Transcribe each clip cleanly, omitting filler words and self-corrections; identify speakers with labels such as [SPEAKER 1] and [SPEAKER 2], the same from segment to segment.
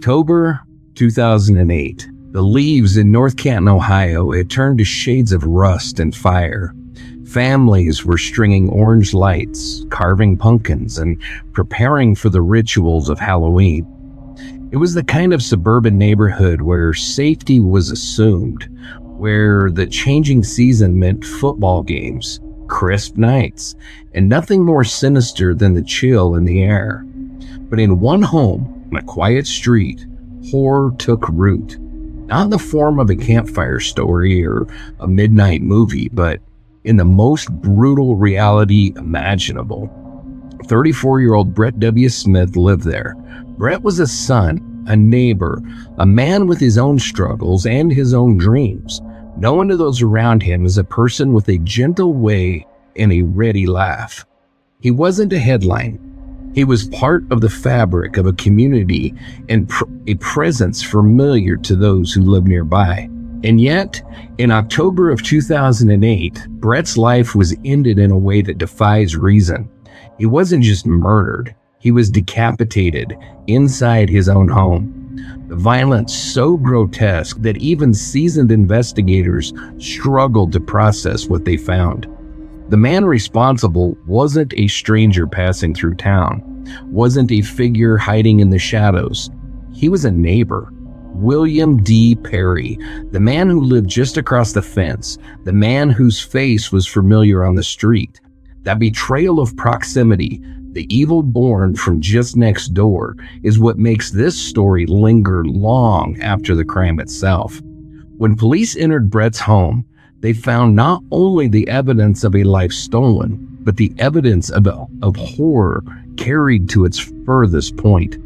[SPEAKER 1] October 2008. The leaves in North Canton, Ohio, had turned to shades of rust and fire. Families were stringing orange lights, carving pumpkins, and preparing for the rituals of Halloween. It was the kind of suburban neighborhood where safety was assumed, where the changing season meant football games, crisp nights, and nothing more sinister than the chill in the air. But in one home, on a quiet street, horror took root. Not in the form of a campfire story or a midnight movie, but in the most brutal reality imaginable. 34-year-old Brett W. Smith lived there. Brett was a son, a neighbor, a man with his own struggles and his own dreams, known to those around him as a person with a gentle way and a ready laugh. He wasn't a headline. He was part of the fabric of a community and a presence familiar to those who lived nearby. And yet, in October of 2008, Brett's life was ended in a way that defies reason. He wasn't just murdered, he was decapitated inside his own home. The violence so grotesque that even seasoned investigators struggled to process what they found. The man responsible wasn't a stranger passing through town, wasn't a figure hiding in the shadows. He was a neighbor. William D. Perry, the man who lived just across the fence, the man whose face was familiar on the street. That betrayal of proximity, the evil born from just next door, is what makes this story linger long after the crime itself. When police entered Brett's home, they found not only the evidence of a life stolen, but the evidence of horror carried to its furthest point.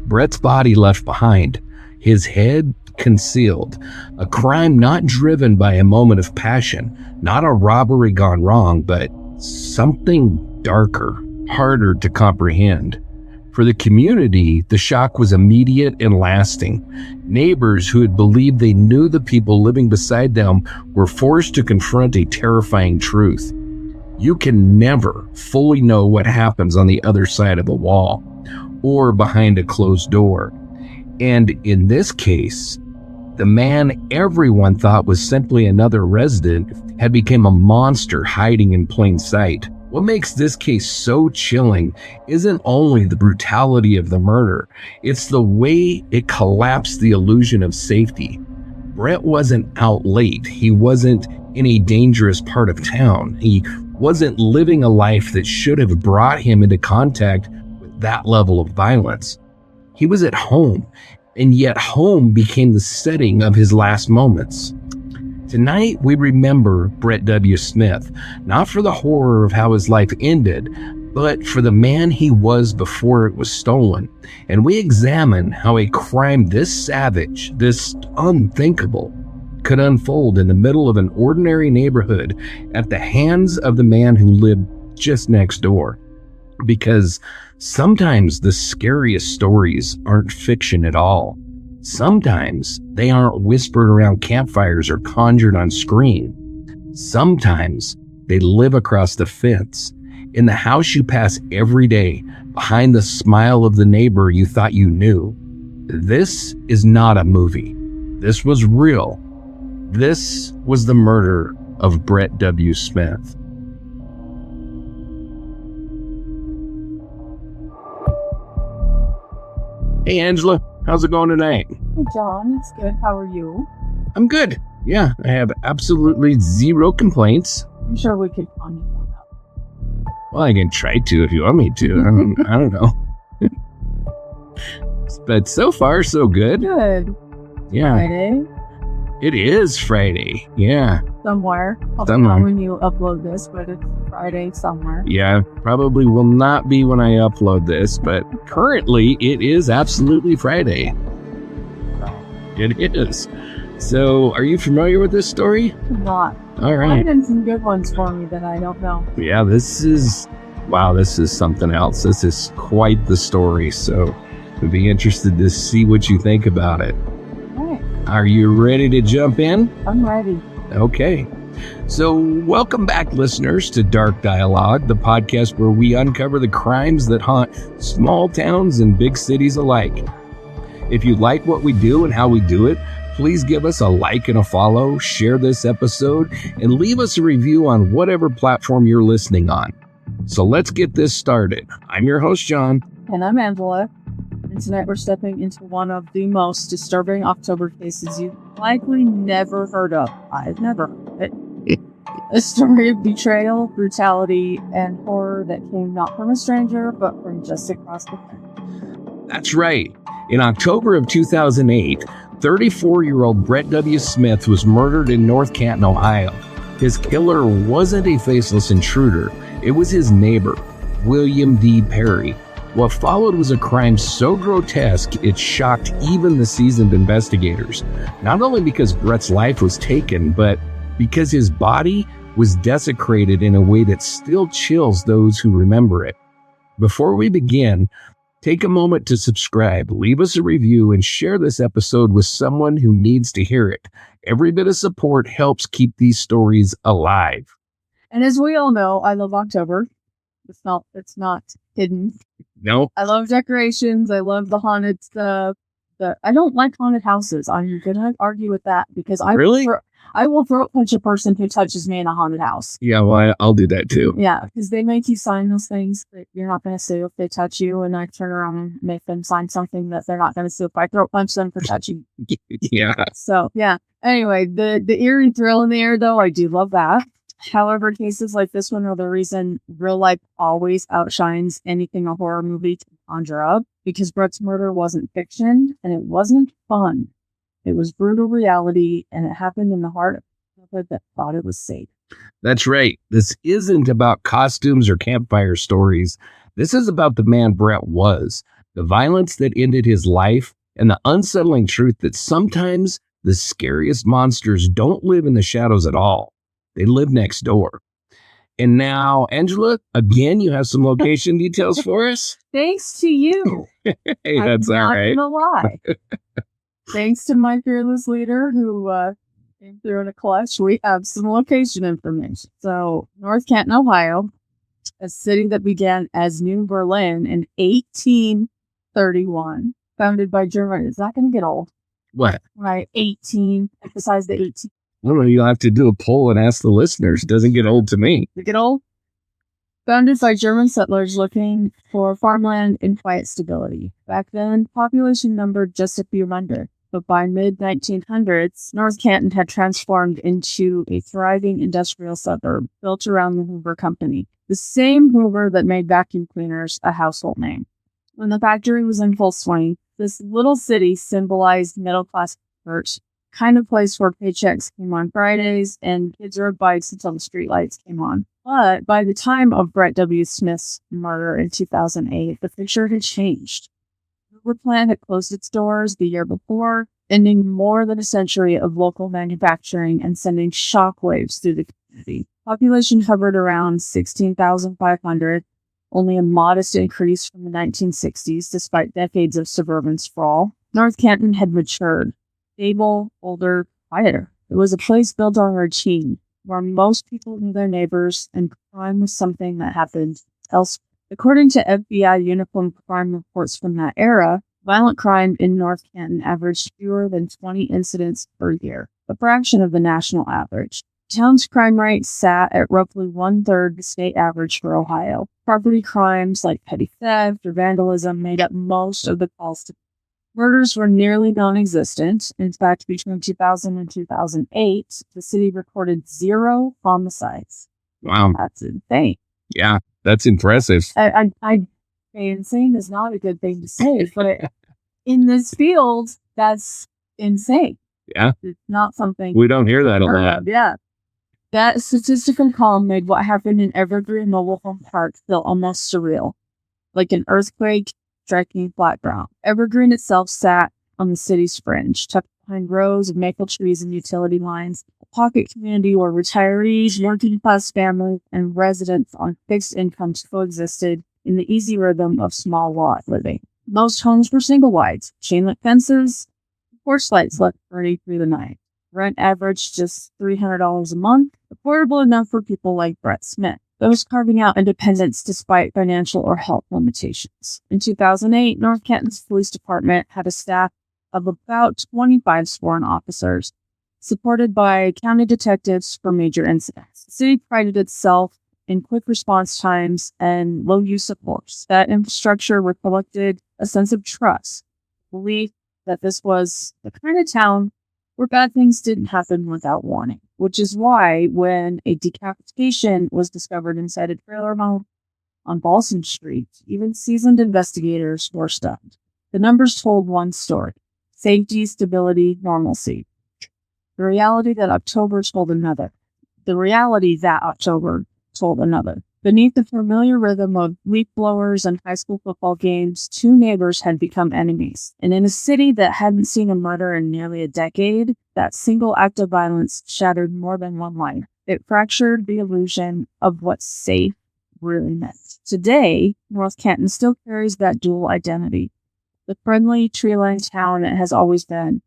[SPEAKER 1] Brett's body left behind, his head concealed, a crime not driven by a moment of passion, not a robbery gone wrong, but something darker, harder to comprehend. For the community, the shock was immediate and lasting. Neighbors who had believed they knew the people living beside them were forced to confront a terrifying truth. You can never fully know what happens on the other side of a wall or behind a closed door. And in this case, the man everyone thought was simply another resident had become a monster hiding in plain sight. What makes this case so chilling isn't only the brutality of the murder, it's the way it collapsed the illusion of safety. Brett wasn't out late. He wasn't in a dangerous part of town. He wasn't living a life that should have brought him into contact with that level of violence. He was at home, and yet home became the setting of his last moments. Tonight, we remember Brett W. Smith, not for the horror of how his life ended, but for the man he was before it was stolen. And we examine how a crime this savage, this unthinkable, could unfold in the middle of an ordinary neighborhood at the hands of the man who lived just next door. Because sometimes the scariest stories aren't fiction at all. Sometimes they aren't whispered around campfires or conjured on screen. Sometimes they live across the fence, in the house you pass every day, behind the smile of the neighbor you thought you knew. This is not a movie. This was real. This was the murder of Brett W. Smith. Hey, Angela. How's it going tonight?
[SPEAKER 2] Hey, John. It's good. How are you?
[SPEAKER 1] I'm good. Yeah, I have absolutely zero complaints.
[SPEAKER 2] I'm sure we could find you one up.
[SPEAKER 1] Well, I can try to if you want me to. I don't know. But so far, so good.
[SPEAKER 2] Good.
[SPEAKER 1] Yeah.
[SPEAKER 2] Friday?
[SPEAKER 1] It is Friday. Yeah.
[SPEAKER 2] Somewhere. I'll know when you upload this, but it's Friday somewhere.
[SPEAKER 1] Yeah, probably will not be when I upload this, but currently it is absolutely Friday. It is. So, are you familiar with this story?
[SPEAKER 2] I'm not.
[SPEAKER 1] All right.
[SPEAKER 2] Find some good ones for me that I don't know.
[SPEAKER 1] Yeah, this is something else. This is quite the story, so I'd be interested to see what you think about it.
[SPEAKER 2] All right.
[SPEAKER 1] Are you ready to jump in?
[SPEAKER 2] I'm ready.
[SPEAKER 1] Okay. So, welcome back, listeners, to Dark Dialogue, the podcast where we uncover the crimes that haunt small towns and big cities alike. If you like what we do and how we do it, please give us a like and a follow, share this episode, and leave us a review on whatever platform you're listening on. So let's get this started. I'm your host, John.
[SPEAKER 2] And I'm Angela. And tonight we're stepping into one of the most disturbing October cases you've likely never heard of. I've never heard of it. A story of betrayal, brutality, and horror that came not from a stranger, but from just across the fence.
[SPEAKER 1] That's right. In October of 2008, 34-year-old Brett W. Smith was murdered in North Canton, Ohio. His killer wasn't a faceless intruder. It was his neighbor, William D. Perry. What followed was a crime so grotesque it shocked even the seasoned investigators, not only because Brett's life was taken, but because his body was desecrated in a way that still chills those who remember it. Before we begin, take a moment to subscribe, leave us a review, and share this episode with someone who needs to hear it. Every bit of support helps keep these stories alive.
[SPEAKER 2] And as we all know, I love October. It's not hidden.
[SPEAKER 1] No.
[SPEAKER 2] I love decorations. I love the haunted stuff. I don't like haunted houses. I'm gonna argue with that because I will throat punch a person who touches me in a haunted house.
[SPEAKER 1] Yeah, well, I'll do that too.
[SPEAKER 2] Yeah, because they make you sign those things that you're not going to sue if they touch you, and I turn around and make them sign something that they're not going to sue if I throat punch them for touching.
[SPEAKER 1] Yeah.
[SPEAKER 2] So, yeah. Anyway, the eerie thrill in the air, though, I do love that. However, cases like this one are the reason real life always outshines anything a horror movie can conjure up, because Brett's murder wasn't fiction, and it wasn't fun. It was brutal reality, and it happened in the heart of a neighborhood that thought it was safe.
[SPEAKER 1] That's right. This isn't about costumes or campfire stories. This is about the man Brett was, the violence that ended his life, and the unsettling truth that sometimes the scariest monsters don't live in the shadows at all. They live next door. And now, Angela, again, you have some location details for us?
[SPEAKER 2] Thanks to you.
[SPEAKER 1] Hey, that's all right.
[SPEAKER 2] I'm not gonna lie. Thanks to my fearless leader who came through in a clutch, we have some location information. So, North Canton, Ohio, a city that began as New Berlin in 1831, founded by German. Is that going to get old?
[SPEAKER 1] What?
[SPEAKER 2] Right, 18. Emphasize the 18.
[SPEAKER 1] I don't know. You'll have to do a poll and ask the listeners. It doesn't get old to me.
[SPEAKER 2] Does it get old? Founded by German settlers looking for farmland and quiet stability. Back then, population numbered just a few hundred. But by mid-1900s, North Canton had transformed into a thriving industrial suburb built around the Hoover Company, the same Hoover that made vacuum cleaners a household name. When the factory was in full swing, this little city symbolized middle-class comfort, kind of place where paychecks came on Fridays and kids rode bikes until the streetlights came on. But by the time of Brett W. Smith's murder in 2008, the picture had changed. The Hoover plant had closed its doors the year before, ending more than a century of local manufacturing and sending shockwaves through the community. Population hovered around 16,500, only a modest increase from the 1960s despite decades of suburban sprawl. North Canton had matured. Stable, older, quieter. It was a place built on routine, where most people knew their neighbors, and crime was something that happened elsewhere. According to FBI uniform crime reports from that era, violent crime in North Canton averaged fewer than 20 incidents per year, a fraction of the national average. The town's crime rate sat at roughly one-third the state average for Ohio. Property crimes like petty theft or vandalism made up most of the calls to murders were nearly non-existent. In fact, between 2000 and 2008, the city recorded 0 homicides.
[SPEAKER 1] Wow.
[SPEAKER 2] That's insane.
[SPEAKER 1] Yeah, that's impressive.
[SPEAKER 2] I insane is not a good thing to say, but in this field, that's insane.
[SPEAKER 1] Yeah.
[SPEAKER 2] It's not something
[SPEAKER 1] we don't hear that a lot.
[SPEAKER 2] Yeah. That statistical column made what happened in Evergreen Mobile Home Park feel almost surreal, like an earthquake striking flat ground. Evergreen itself sat on the city's fringe, tucked behind rows of maple trees and utility lines, a pocket community where retirees, working-class families, and residents on fixed incomes coexisted in the easy rhythm of small lot living. Most homes were single-wides, chain-link fences, porch lights left burning through the night. Rent averaged just $300 a month, affordable enough for people like Brett Smith, those carving out independence despite financial or health limitations. In 2008, North Canton's police department had a staff of about 25 sworn officers, supported by county detectives for major incidents. The city prided itself in quick response times and low use of force. That infrastructure reflected a sense of trust, belief that this was the kind of town where bad things didn't happen without warning, which is why when a decapitation was discovered inside a trailer home on Balsam Street, even seasoned investigators were stunned. The numbers told one story: safety, stability, normalcy. The reality that October told another. Beneath the familiar rhythm of leaf blowers and high school football games, two neighbors had become enemies. And in a city that hadn't seen a murder in nearly a decade, that single act of violence shattered more than one life. It fractured the illusion of what safe really meant. Today, North Canton still carries that dual identity. The friendly, tree-lined town it has always been,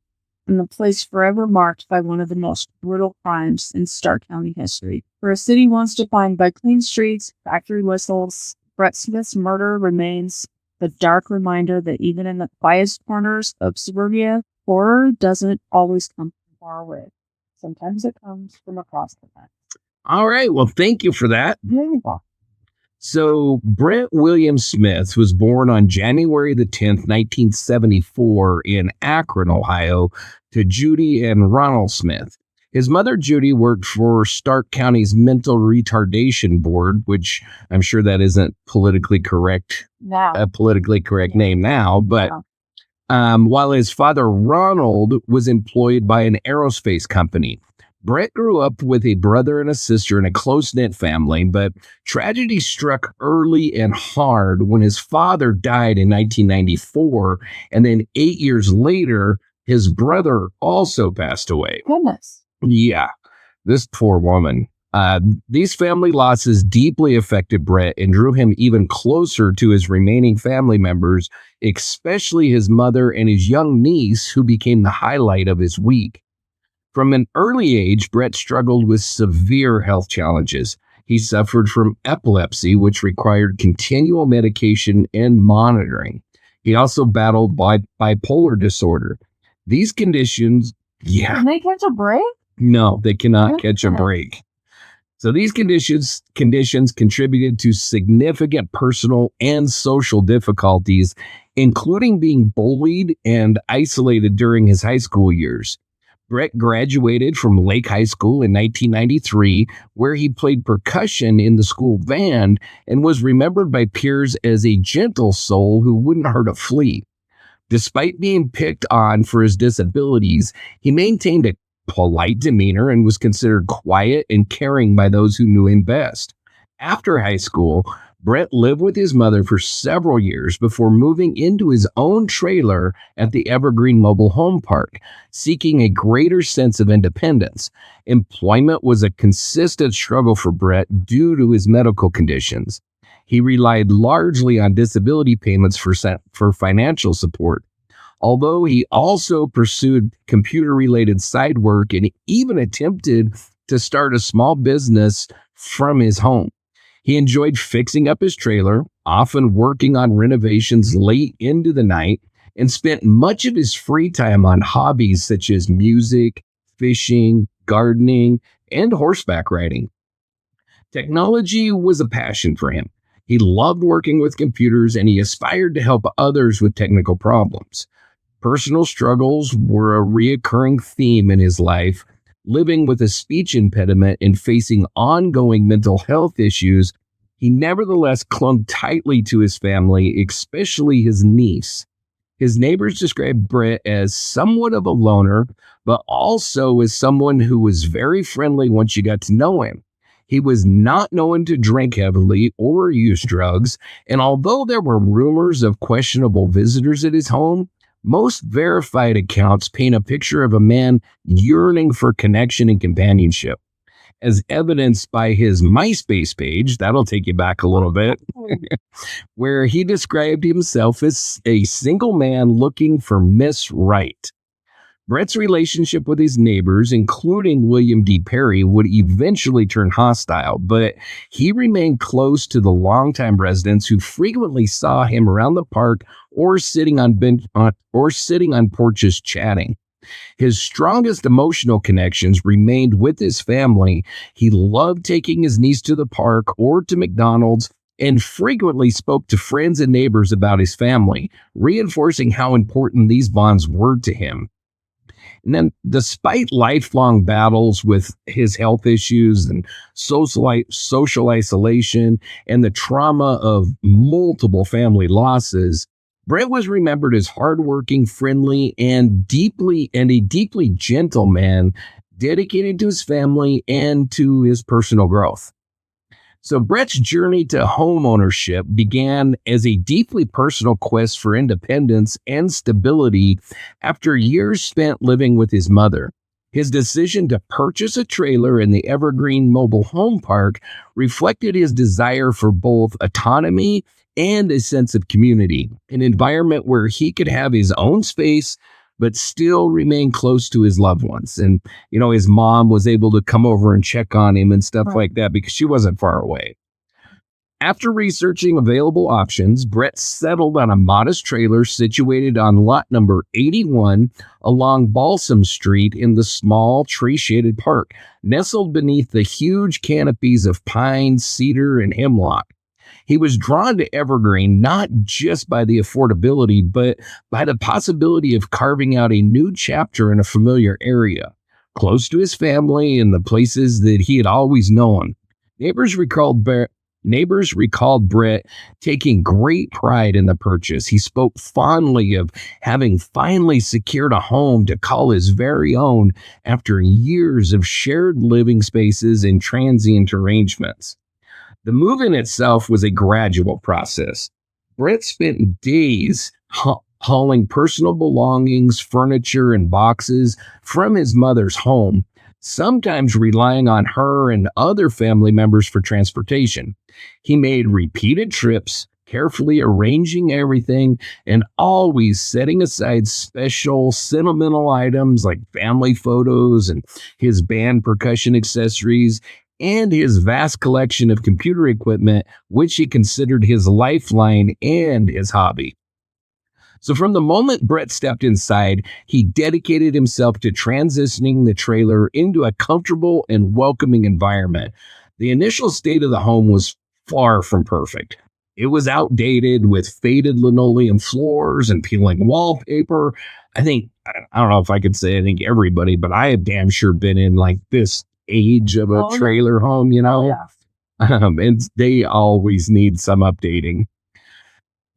[SPEAKER 2] and the place forever marked by one of the most brutal crimes in Stark County history. For a city once defined by clean streets, factory whistles, Brett Smith's murder remains the dark reminder that even in the quietest corners of suburbia, horror doesn't always come from far away. Sometimes it comes from across the fence.
[SPEAKER 1] All right. Well, thank you for that.
[SPEAKER 2] Yeah.
[SPEAKER 1] So Brett William Smith was born on January the 10th, 1974 in Akron, Ohio, to Judy and Ronald Smith. His mother, Judy, worked for Stark County's Mental Retardation Board, which I'm sure that isn't politically correct, a politically correct name now, but while his father, Ronald, was employed by an aerospace company. Brett grew up with a brother and a sister in a close-knit family, but tragedy struck early and hard when his father died in 1994, and then 8 years later, his brother also passed away.
[SPEAKER 2] Goodness.
[SPEAKER 1] Yeah, this poor woman. These family losses deeply affected Brett and drew him even closer to his remaining family members, especially his mother and his young niece, who became the highlight of his week. From an early age, Brett struggled with severe health challenges. He suffered from epilepsy, which required continual medication and monitoring. He also battled bipolar disorder. These conditions,
[SPEAKER 2] Can they catch a break?
[SPEAKER 1] No, they cannot catch a break. So these conditions contributed to significant personal and social difficulties, including being bullied and isolated during his high school years. Brett graduated from Lake High School in 1993, where he played percussion in the school band and was remembered by peers as a gentle soul who wouldn't hurt a flea. Despite being picked on for his disabilities, he maintained a polite demeanor and was considered quiet and caring by those who knew him best. After high school, Brett lived with his mother for several years before moving into his own trailer at the Evergreen Mobile Home Park, seeking a greater sense of independence. Employment was a consistent struggle for Brett due to his medical conditions. He relied largely on disability payments for financial support, although he also pursued computer-related side work and even attempted to start a small business from his home. He enjoyed fixing up his trailer, often working on renovations late into the night, and spent much of his free time on hobbies such as music, fishing, gardening, and horseback riding. Technology was a passion for him. He loved working with computers, and he aspired to help others with technical problems. Personal struggles were a reoccurring theme in his life. Living with a speech impediment and facing ongoing mental health issues, he nevertheless clung tightly to his family, especially his niece. His neighbors described Brett as somewhat of a loner, but also as someone who was very friendly once you got to know him. He was not known to drink heavily or use drugs, and although there were rumors of questionable visitors at his home, most verified accounts paint a picture of a man yearning for connection and companionship. As evidenced by his MySpace page, that'll take you back a little bit, where he described himself as a single man looking for Miss Right. Brett's relationship with his neighbors, including William D. Perry, would eventually turn hostile, but he remained close to the longtime residents who frequently saw him around the park or sitting on porches chatting. His strongest emotional connections remained with his family. He loved taking his niece to the park or to McDonald's and frequently spoke to friends and neighbors about his family, reinforcing how important these bonds were to him. And then, despite lifelong battles with his health issues and social isolation and the trauma of multiple family losses, Brett was remembered as hardworking, friendly, and a deeply gentle man, dedicated to his family and to his personal growth. So Brett's journey to home ownership began as a deeply personal quest for independence and stability after years spent living with his mother. His decision to purchase a trailer in the Evergreen Mobile Home Park reflected his desire for both autonomy and a sense of community, an environment where he could have his own space but still remain close to his loved ones. And, his mom was able to come over and check on him and stuff like that because she wasn't far away. After researching available options, Brett settled on a modest trailer situated on lot number 81 along Balsam Street in the small tree-shaded park, nestled beneath the huge canopies of pine, cedar, and hemlock. He was drawn to Evergreen not just by the affordability, but by the possibility of carving out a new chapter in a familiar area, close to his family and the places that he had always known. Neighbors recalled Brett taking great pride in the purchase. He spoke fondly of having finally secured a home to call his very own after years of shared living spaces and transient arrangements. The move-in itself was a gradual process. Brett spent days hauling personal belongings, furniture, and boxes from his mother's home, sometimes relying on her and other family members for transportation. He made repeated trips, carefully arranging everything and always setting aside special sentimental items like family photos and his band percussion accessories and his vast collection of computer equipment, which he considered his lifeline and his hobby. So from the moment Brett stepped inside, he dedicated himself to transitioning the trailer into a comfortable and welcoming environment. The initial state of the home was far from perfect. It was outdated with faded linoleum floors and peeling wallpaper. I don't know if I could say everybody, but I have damn sure been in like this age of a trailer home, and they always need some updating.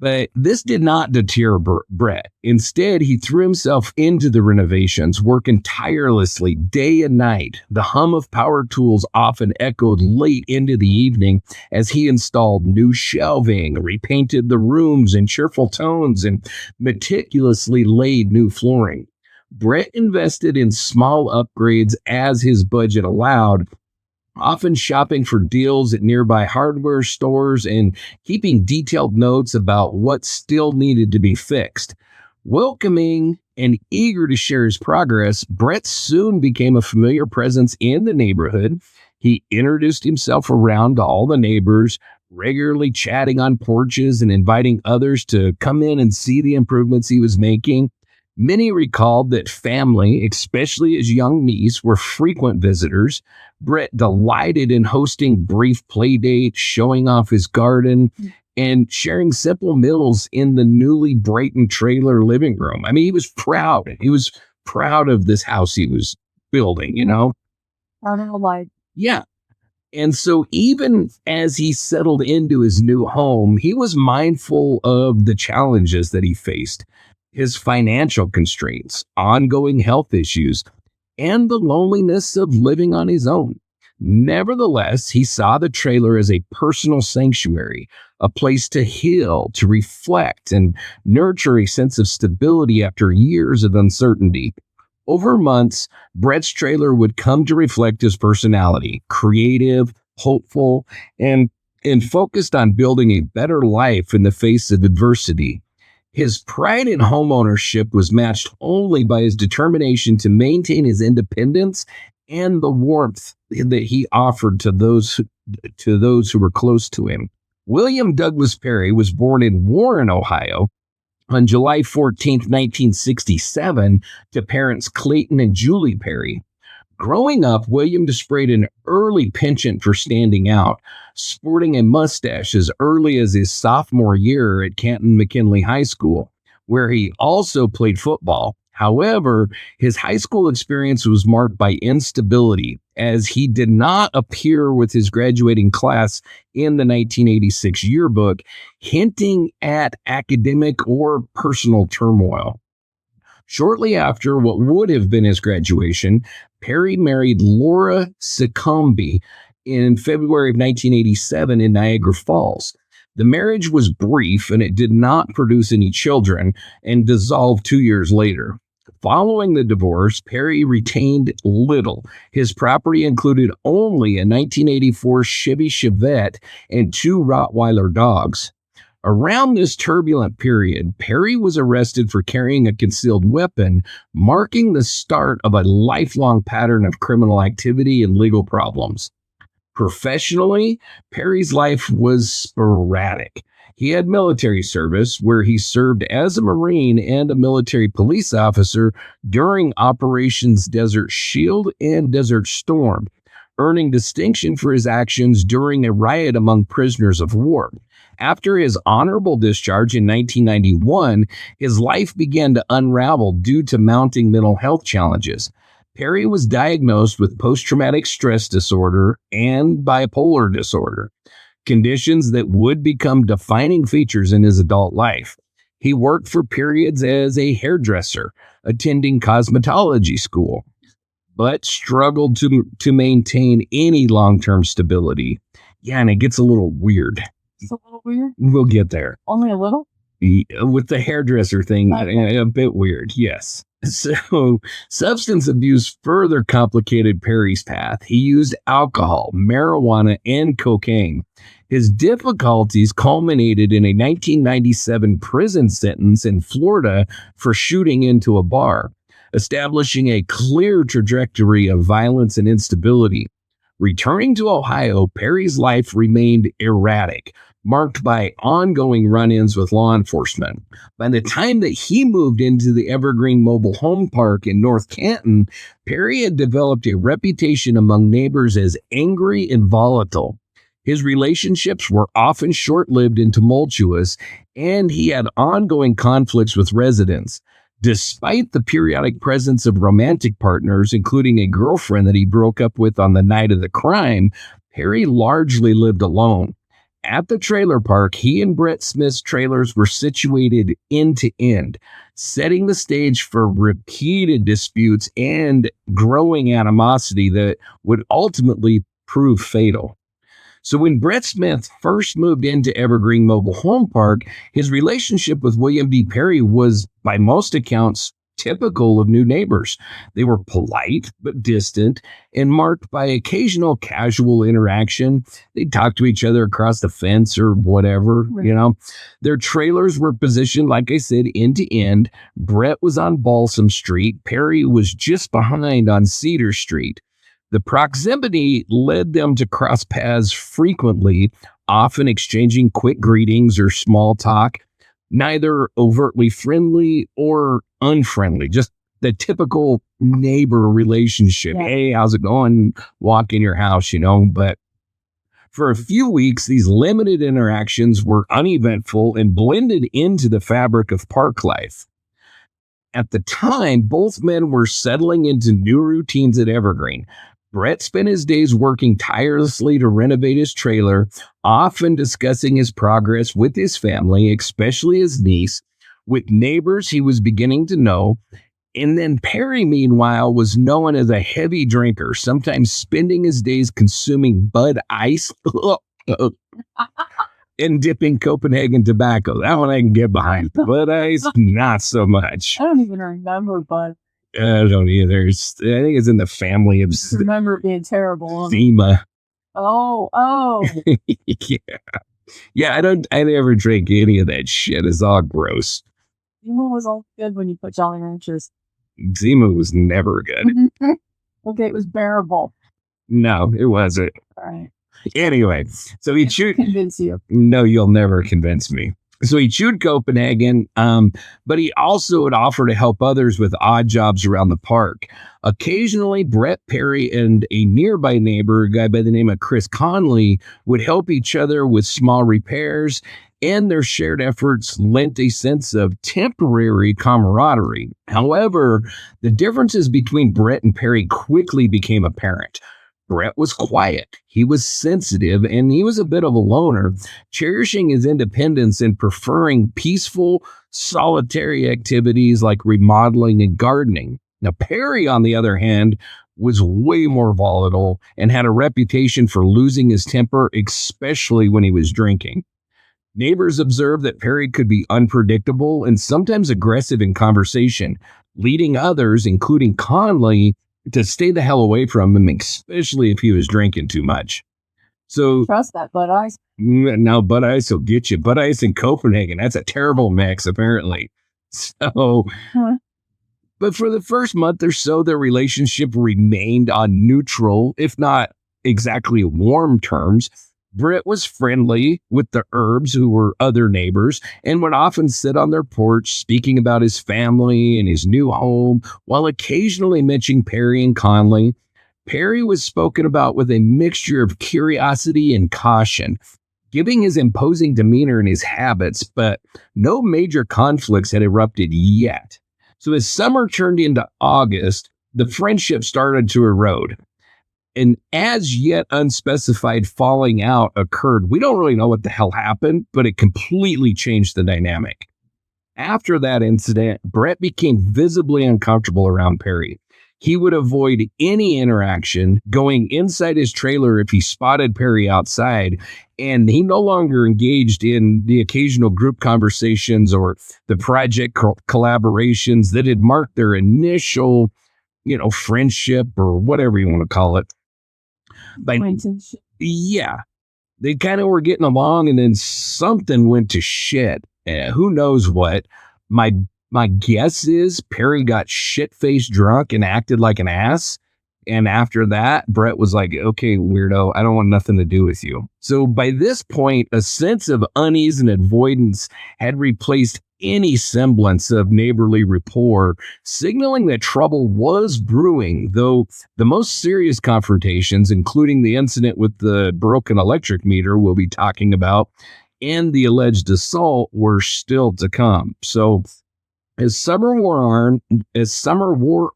[SPEAKER 1] But this did not deter Brett. Instead, he threw himself into the renovations, working tirelessly day and night. The hum of power tools often echoed late into the evening as he installed new shelving, repainted the rooms in cheerful tones, and meticulously laid new flooring. Brett invested in small upgrades as his budget allowed, often shopping for deals at nearby hardware stores and keeping detailed notes about what still needed to be fixed. Welcoming and eager to share his progress, Brett soon became a familiar presence in the neighborhood. He introduced himself around to all the neighbors, regularly chatting on porches and inviting others to come in and see the improvements he was making. Many recalled that family, especially his young niece, were frequent visitors. Brett delighted in hosting brief play dates, showing off his garden, and sharing simple meals in the newly brightened trailer living room. I mean, he was proud. He was proud of this house he was building,
[SPEAKER 2] I don't know why.
[SPEAKER 1] Yeah. And so even as he settled into his new home, he was mindful of the challenges that he faced. His financial constraints, ongoing health issues, and the loneliness of living on his own. Nevertheless, he saw the trailer as a personal sanctuary, a place to heal, to reflect, and nurture a sense of stability after years of uncertainty. Over months, Brett's trailer would come to reflect his personality, creative, hopeful, and focused on building a better life in the face of adversity. His pride in homeownership was matched only by his determination to maintain his independence and the warmth that he offered to those who were close to him. William Douglas Perry was born in Warren, Ohio, on July 14th, 1967, to parents Clayton and Julie Perry. Growing up, William displayed an early penchant for standing out, sporting a mustache as early as his sophomore year at Canton McKinley High School, where he also played football. However, his high school experience was marked by instability, as he did not appear with his graduating class in the 1986 yearbook, hinting at academic or personal turmoil. Shortly after what would have been his graduation, Perry married Laura Succombe in February of 1987 in Niagara Falls. The marriage was brief and it did not produce any children and dissolved 2 years later. Following the divorce, Perry retained little. His property included only a 1984 Chevy Chevette and 2 Rottweiler dogs. Around this turbulent period, Perry was arrested for carrying a concealed weapon, marking the start of a lifelong pattern of criminal activity and legal problems. Professionally, Perry's life was sporadic. He had military service where he served as a Marine and a military police officer during Operations Desert Shield and Desert Storm, earning distinction for his actions during a riot among prisoners of war. After his honorable discharge in 1991, his life began to unravel due to mounting mental health challenges. Perry was diagnosed with post-traumatic stress disorder and bipolar disorder, conditions that would become defining features in his adult life. He worked for periods as a hairdresser, attending cosmetology school, but struggled to maintain any long-term stability. Yeah, and it gets a little weird.
[SPEAKER 2] It's a little weird.
[SPEAKER 1] We'll get there.
[SPEAKER 2] Only a little?
[SPEAKER 1] With the hairdresser thing, a bit weird, yes. So, substance abuse further complicated Perry's path. He used alcohol, marijuana, and cocaine. His difficulties culminated in a 1997 prison sentence in Florida for shooting into a bar, establishing a clear trajectory of violence and instability. Returning to Ohio, Perry's life remained erratic, marked by ongoing run-ins with law enforcement. By the time that he moved into the Evergreen Mobile Home Park in North Canton, Perry had developed a reputation among neighbors as angry and volatile. His relationships were often short-lived and tumultuous, and he had ongoing conflicts with residents. Despite the periodic presence of romantic partners, including a girlfriend that he broke up with on the night of the crime, Perry largely lived alone. At the trailer park, he and Brett Smith's trailers were situated end to end, setting the stage for repeated disputes and growing animosity that would ultimately prove fatal. So when Brett Smith first moved into Evergreen Mobile Home Park, his relationship with William D. Perry was, by most accounts, typical of new neighbors. They were polite but distant and marked by occasional casual interaction. They'd talk to each other across the fence or whatever, right. Their trailers were positioned, like I said, end to end. Brett was on Balsam Street. Perry was just behind on Cedar Street. The proximity led them to cross paths frequently, often exchanging quick greetings or small talk, neither overtly friendly or unfriendly, just the typical neighbor relationship. Yeah. Hey, how's it going? Walk in your house, But for a few weeks, these limited interactions were uneventful and blended into the fabric of park life. At the time, both men were settling into new routines at Evergreen. Brett spent his days working tirelessly to renovate his trailer, often discussing his progress with his family, especially his niece, with neighbors he was beginning to know. And then Perry, meanwhile, was known as a heavy drinker, sometimes spending his days consuming Bud Ice and dipping Copenhagen tobacco. That one I can get behind. Bud Ice, not so much.
[SPEAKER 2] I don't even remember Bud.
[SPEAKER 1] I don't either. I think it's in the family of...
[SPEAKER 2] I remember it being terrible.
[SPEAKER 1] Zima.
[SPEAKER 2] Oh.
[SPEAKER 1] Yeah. Yeah, I never drink any of that shit. It's all gross.
[SPEAKER 2] Zima was all good when you put Jolly Ranchers.
[SPEAKER 1] Zima was never good.
[SPEAKER 2] Okay, it was bearable.
[SPEAKER 1] No, it wasn't.
[SPEAKER 2] All right.
[SPEAKER 1] Anyway, so he chewed.
[SPEAKER 2] Convince you.
[SPEAKER 1] No, you'll never convince me. So he chewed Copenhagen, but he also would offer to help others with odd jobs around the park. Occasionally, Brett Perry and a nearby neighbor, a guy by the name of Chris Conley, would help each other with small repairs, and their shared efforts lent a sense of temporary camaraderie. However, the differences between Brett and Perry quickly became apparent. Brett was quiet, he was sensitive, and he was a bit of a loner, cherishing his independence and preferring peaceful, solitary activities like remodeling and gardening. Now, Perry, on the other hand, was way more volatile and had a reputation for losing his temper, especially when he was drinking. Neighbors observed that Perry could be unpredictable and sometimes aggressive in conversation, leading others, including Conley, to stay the hell away from him, especially if he was drinking too much. So
[SPEAKER 2] trust that Bud Ice.
[SPEAKER 1] Now Bud Ice will get you. Bud Ice in Copenhagen. That's a terrible mix, apparently. So, but for the first month or so, their relationship remained on neutral, if not exactly warm terms. Britt was friendly with the Herbs, who were other neighbors, and would often sit on their porch speaking about his family and his new home, while occasionally mentioning Perry and Conley. Perry was spoken about with a mixture of curiosity and caution, giving his imposing demeanor and his habits, but no major conflicts had erupted yet. So as summer turned into August, the friendship started to erode. An as yet unspecified falling out occurred. We don't really know what the hell happened, but it completely changed the dynamic. After that incident, Brett became visibly uncomfortable around Perry. He would avoid any interaction, going inside his trailer if he spotted Perry outside, and he no longer engaged in the occasional group conversations or the project collaborations that had marked their initial, friendship or whatever you want to call it. Yeah, they kind of were getting along, and then something went to shit. Who knows what? My guess is Perry got shit-faced drunk and acted like an ass. And after that, Brett was like, okay, weirdo, I don't want nothing to do with you. So by this point, a sense of unease and avoidance had replaced any semblance of neighborly rapport, signaling that trouble was brewing, though the most serious confrontations, including the incident with the broken electric meter we'll be talking about, and the alleged assault, were still to come. So as summer wore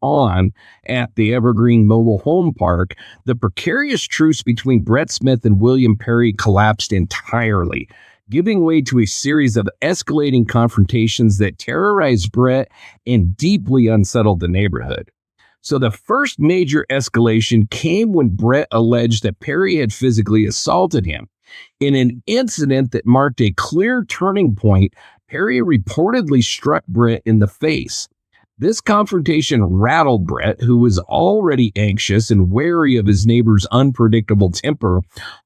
[SPEAKER 1] on at the Evergreen Mobile Home Park, the precarious truce between Brett Smith and William Perry collapsed entirely, giving way to a series of escalating confrontations that terrorized Brett and deeply unsettled the neighborhood. So the first major escalation came when Brett alleged that Perry had physically assaulted him. In an incident that marked a clear turning point, Perry reportedly struck Brett in the face. This confrontation rattled Brett, who was already anxious and wary of his neighbor's unpredictable temper.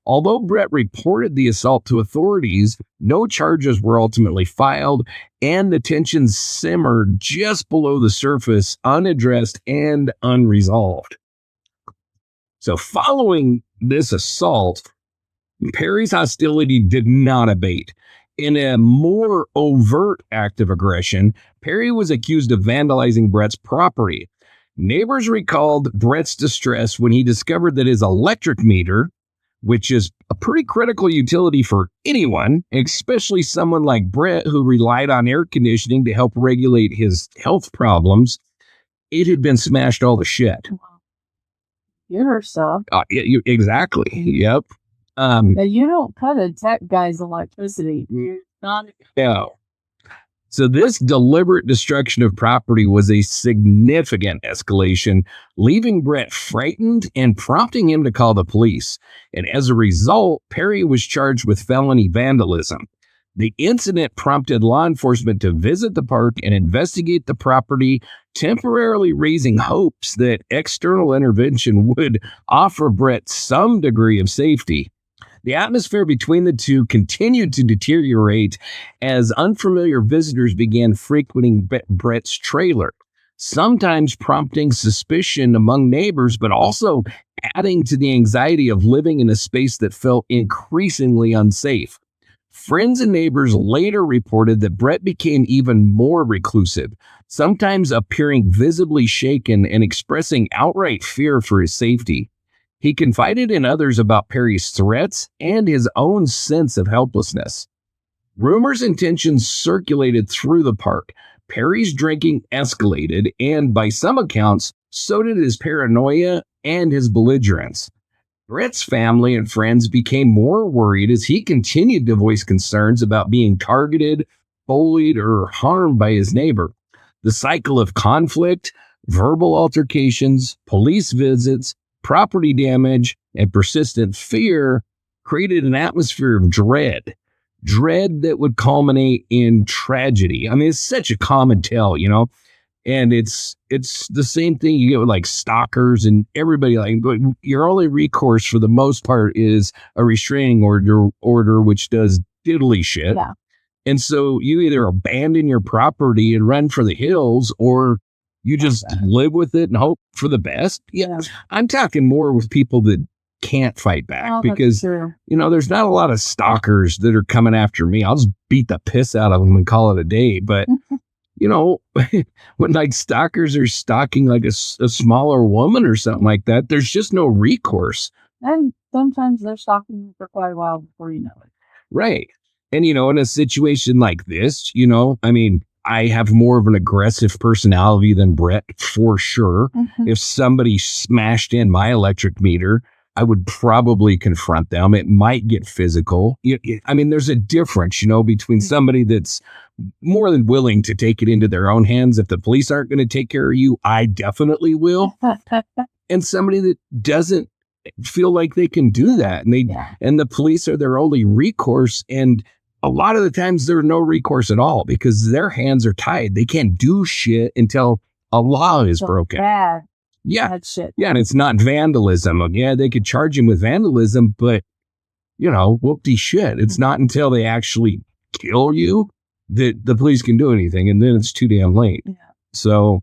[SPEAKER 1] Although Brett reported the assault to authorities, no charges were ultimately filed, and the tensions simmered just below the surface, unaddressed and unresolved. So following this assault, Perry's hostility did not abate. In a more overt act of aggression, Perry was accused of vandalizing Brett's property. Neighbors recalled Brett's distress when he discovered that his electric meter, which is a pretty critical utility for anyone, especially someone like Brett who relied on air conditioning to help regulate his health problems, it had been smashed all to shit.
[SPEAKER 2] Your stuff.
[SPEAKER 1] Exactly. Yep.
[SPEAKER 2] Now you don't cut a tech guy's electricity.
[SPEAKER 1] No. So this deliberate destruction of property was a significant escalation, leaving Brett frightened and prompting him to call the police. And as a result, Perry was charged with felony vandalism. The incident prompted law enforcement to visit the park and investigate the property, temporarily raising hopes that external intervention would offer Brett some degree of safety. The atmosphere between the two continued to deteriorate as unfamiliar visitors began frequenting Brett's trailer, sometimes prompting suspicion among neighbors, but also adding to the anxiety of living in a space that felt increasingly unsafe. Friends and neighbors later reported that Brett became even more reclusive, sometimes appearing visibly shaken and expressing outright fear for his safety. He confided in others about Perry's threats and his own sense of helplessness. Rumors and tensions circulated through the park. Perry's drinking escalated, and by some accounts, so did his paranoia and his belligerence. Brett's family and friends became more worried as he continued to voice concerns about being targeted, bullied, or harmed by his neighbor. The cycle of conflict, verbal altercations, police visits, property damage, and persistent fear created an atmosphere of dread that would culminate in tragedy. I mean, it's such a common tale, and it's the same thing you get with like stalkers and everybody. Like, your only recourse for the most part is a restraining order, which does diddly shit.
[SPEAKER 2] Yeah.
[SPEAKER 1] And so you either abandon your property and run for the hills, or you just live with it and hope for the best. Yeah. I'm talking more with people that can't fight back, because, there's not a lot of stalkers that are coming after me. I'll just beat the piss out of them and call it a day. But, when like stalkers are stalking like a smaller woman or something like that, there's just no recourse.
[SPEAKER 2] And sometimes they're stalking you for quite a while before you know it.
[SPEAKER 1] Right. And, in a situation like this, I have more of an aggressive personality than Brett, for sure. Mm-hmm. If somebody smashed in my electric meter, I would probably confront them. It might get physical. There's a difference, between somebody that's more than willing to take it into their own hands. If the police aren't going to take care of you, I definitely will. And somebody that doesn't feel like they can do that. And the police are their only recourse. And a lot of the times there's no recourse at all because their hands are tied. They can't do shit until a law is broken.
[SPEAKER 2] Bad
[SPEAKER 1] shit. Yeah, and it's not vandalism. Yeah, they could charge him with vandalism, but, whoop-de shit. It's not until they actually kill you that the police can do anything, and then it's too damn late. Yeah. So,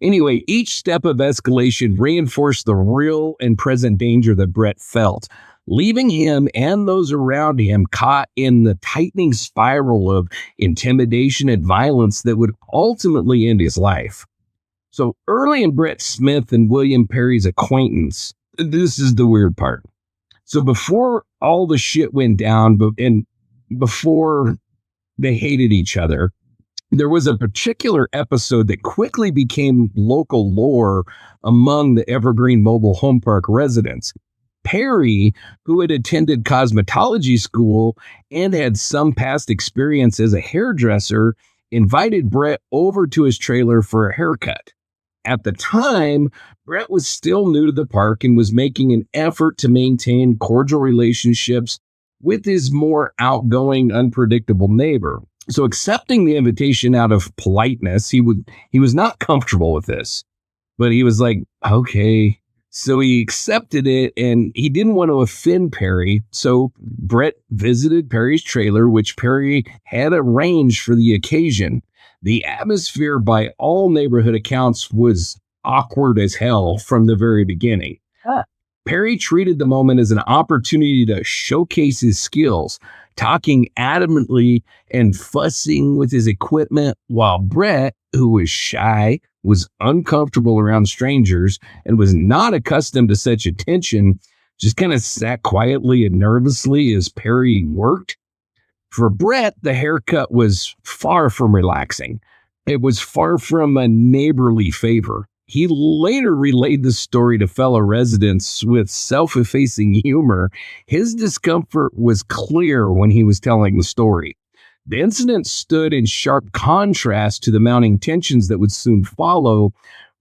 [SPEAKER 1] anyway, each step of escalation reinforced the real and present danger that Brett felt, leaving him and those around him caught in the tightening spiral of intimidation and violence that would ultimately end his life. So early in Brett Smith and William Perry's acquaintance, this is the weird part. So before all the shit went down and before they hated each other, there was a particular episode that quickly became local lore among the Evergreen Mobile Home Park residents. Perry, who had attended cosmetology school and had some past experience as a hairdresser, invited Brett over to his trailer for a haircut. At the time, Brett was still new to the park and was making an effort to maintain cordial relationships with his more outgoing, unpredictable neighbor. So accepting the invitation out of politeness, he was not comfortable with this, but he was like, okay. So he accepted it, and he didn't want to offend Perry. So Brett visited Perry's trailer, which Perry had arranged for the occasion. The atmosphere, by all neighborhood accounts, was awkward as hell from the very beginning. Perry treated the moment as an opportunity to showcase his skills, talking adamantly and fussing with his equipment, while Brett, who was shy, was uncomfortable around strangers, and was not accustomed to such attention, just kind of sat quietly and nervously as Perry worked. For Brett, the haircut was far from relaxing. It was far from a neighborly favor. He later relayed the story to fellow residents with self-effacing humor. His discomfort was clear when he was telling the story. The incident stood in sharp contrast to the mounting tensions that would soon follow,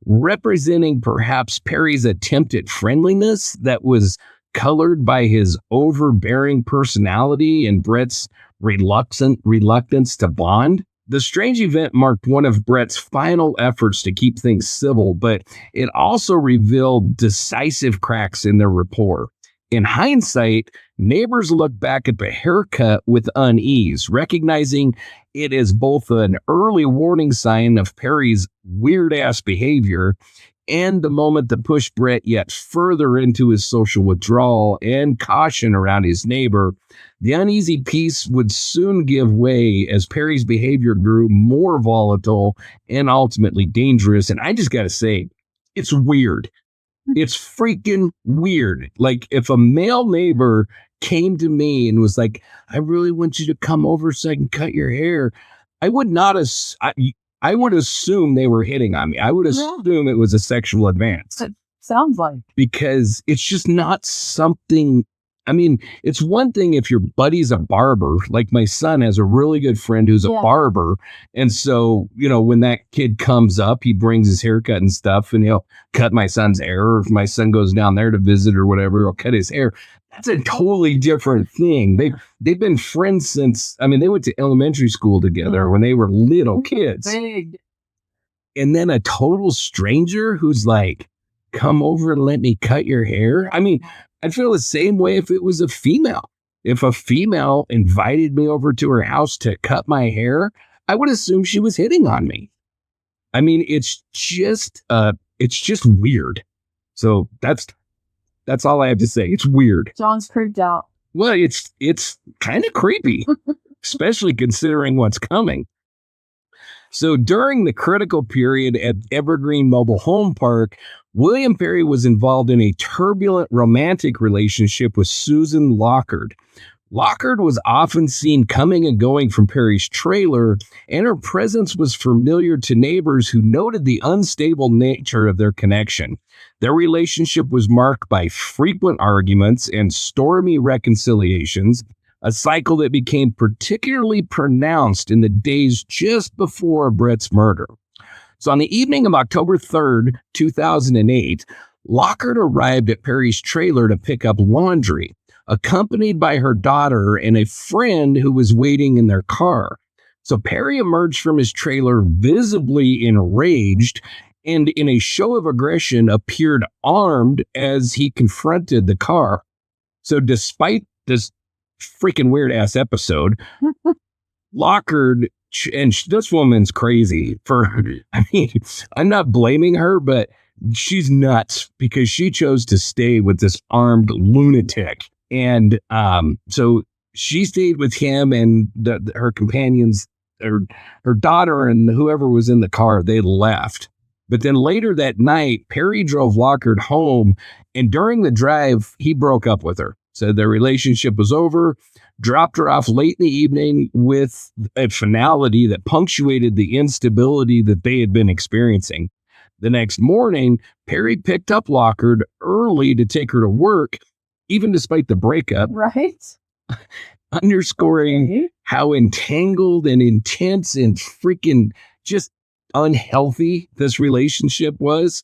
[SPEAKER 1] representing perhaps Perry's attempt at friendliness that was colored by his overbearing personality and Brett's reluctance to bond. The strange event marked one of Brett's final efforts to keep things civil, but it also revealed decisive cracks in their rapport. In hindsight, neighbors look back at the haircut with unease, recognizing it as both an early warning sign of Perry's weird-ass behavior and the moment that pushed Brett yet further into his social withdrawal and caution around his neighbor. The uneasy peace would soon give way as Perry's behavior grew more volatile and ultimately dangerous. And I just got to say, it's weird. It's freaking weird. Like, if a male neighbor came to me and was like, I really want you to come over so I can cut your hair, I would not I would assume they were hitting on me. I would assume it was a sexual advance.
[SPEAKER 2] It sounds like.
[SPEAKER 1] Because it's just not something. I mean, it's one thing if your buddy's a barber. Like, my son has a really good friend who's a barber. And so, when that kid comes up, he brings his haircut and stuff, and he'll cut my son's hair. Or if my son goes down there to visit or whatever, he'll cut his hair. That's a totally different thing. They've been friends since, they went to elementary school together when they were little kids.
[SPEAKER 2] Big.
[SPEAKER 1] And then a total stranger who's like, come over and let me cut your hair. I'd feel the same way if it was a female. If a female invited me over to her house to cut my hair, I would assume she was hitting on me. It's just weird. So that's all I have to say. It's weird.
[SPEAKER 2] John's creeped out.
[SPEAKER 1] Well, it's kind of creepy, especially considering what's coming. So during the critical period at Evergreen Mobile Home Park, William Perry was involved in a turbulent romantic relationship with Susan Lockard. Lockard was often seen coming and going from Perry's trailer, and her presence was familiar to neighbors who noted the unstable nature of their connection. Their relationship was marked by frequent arguments and stormy reconciliations, a cycle that became particularly pronounced in the days just before Brett's murder. So on the evening of October 3rd, 2008, Lockard arrived at Perry's trailer to pick up laundry, accompanied by her daughter and a friend who was waiting in their car. So Perry emerged from his trailer visibly enraged and in a show of aggression appeared armed as he confronted the car. So despite this freaking weird ass episode, Lockard, and this woman's crazy I'm not blaming her, but she's nuts because she chose to stay with this armed lunatic. And so she stayed with him and her companions, her daughter and whoever was in the car, they left. But then later that night, Perry drove Lockard home, and during the drive, he broke up with her. So their relationship was over, dropped her off late in the evening with a finality that punctuated the instability that they had been experiencing. The next morning, Perry picked up Lockard early to take her to work, even despite the breakup.
[SPEAKER 2] Right.
[SPEAKER 1] Underscoring how entangled and intense and freaking just unhealthy this relationship was.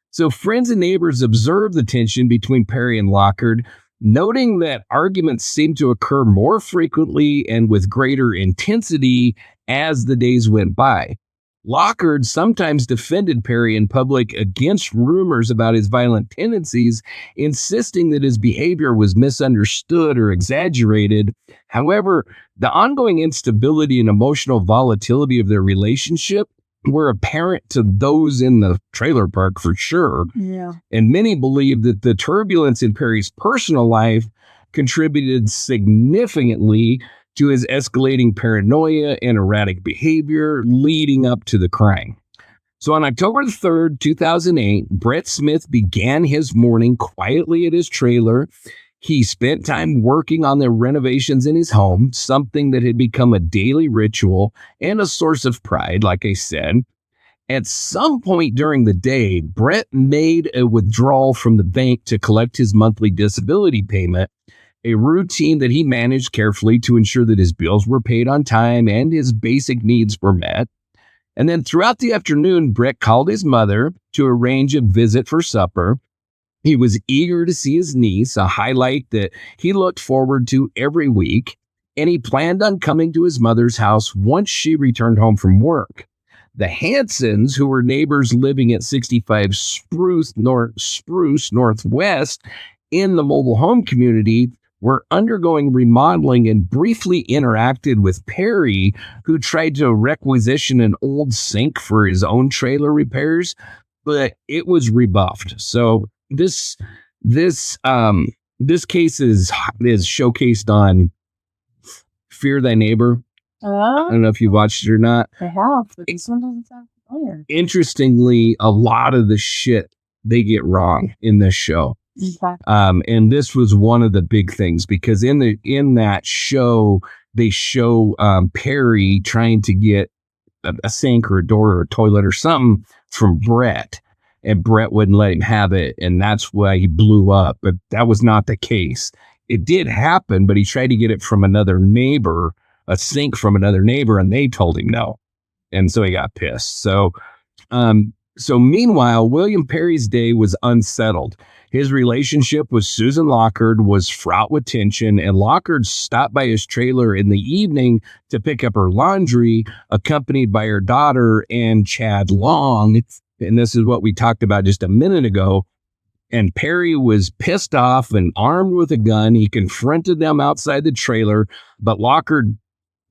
[SPEAKER 1] So friends and neighbors observed the tension between Perry and Lockard, noting that arguments seemed to occur more frequently and with greater intensity as the days went by. Lockard sometimes defended Perry in public against rumors about his violent tendencies, insisting that his behavior was misunderstood or exaggerated. However, the ongoing instability and emotional volatility of their relationship were apparent to those in the trailer park for sure.
[SPEAKER 2] Yeah.
[SPEAKER 1] And many believe that the turbulence in Perry's personal life contributed significantly to his escalating paranoia and erratic behavior leading up to the crime. So on October 3rd, 2008, Brett Smith began his morning quietly at his trailer. He spent time working on the renovations in his home, something that had become a daily ritual and a source of pride, like I said. At some point during the day, Brett made a withdrawal from the bank to collect his monthly disability payment, a routine that he managed carefully to ensure that his bills were paid on time and his basic needs were met. And then throughout the afternoon, Brett called his mother to arrange a visit for supper. He was eager to see his niece, a highlight that he looked forward to every week, and he planned on coming to his mother's house once she returned home from work. The Hansons, who were neighbors living at 65 Spruce Northwest in the mobile home community were undergoing remodeling and briefly interacted with Perry, who tried to requisition an old sink for his own trailer repairs, but it was rebuffed. So this case is showcased on Fear Thy Neighbor. I don't know if you watched it or not.
[SPEAKER 2] I have, but this one doesn't sound familiar.
[SPEAKER 1] Interestingly, a lot of the shit they get wrong in this show.
[SPEAKER 2] Okay.
[SPEAKER 1] And this was one of the big things, because in that show, they show Perry trying to get a sink or a door or a toilet or something from Brett, and Brett wouldn't let him have it, and that's why he blew up. But that was not the case. It did happen, but he tried to get it from another neighbor, a sink from another neighbor, and they told him no, and so he got pissed. So meanwhile, William Perry's day was unsettled. His relationship with Susan Lockard was fraught with tension, and Lockard stopped by his trailer in the evening to pick up her laundry, accompanied by her daughter and Chad Long. And this is what we talked about just a minute ago. And Perry was pissed off and armed with a gun. He confronted them outside the trailer, but Lockard,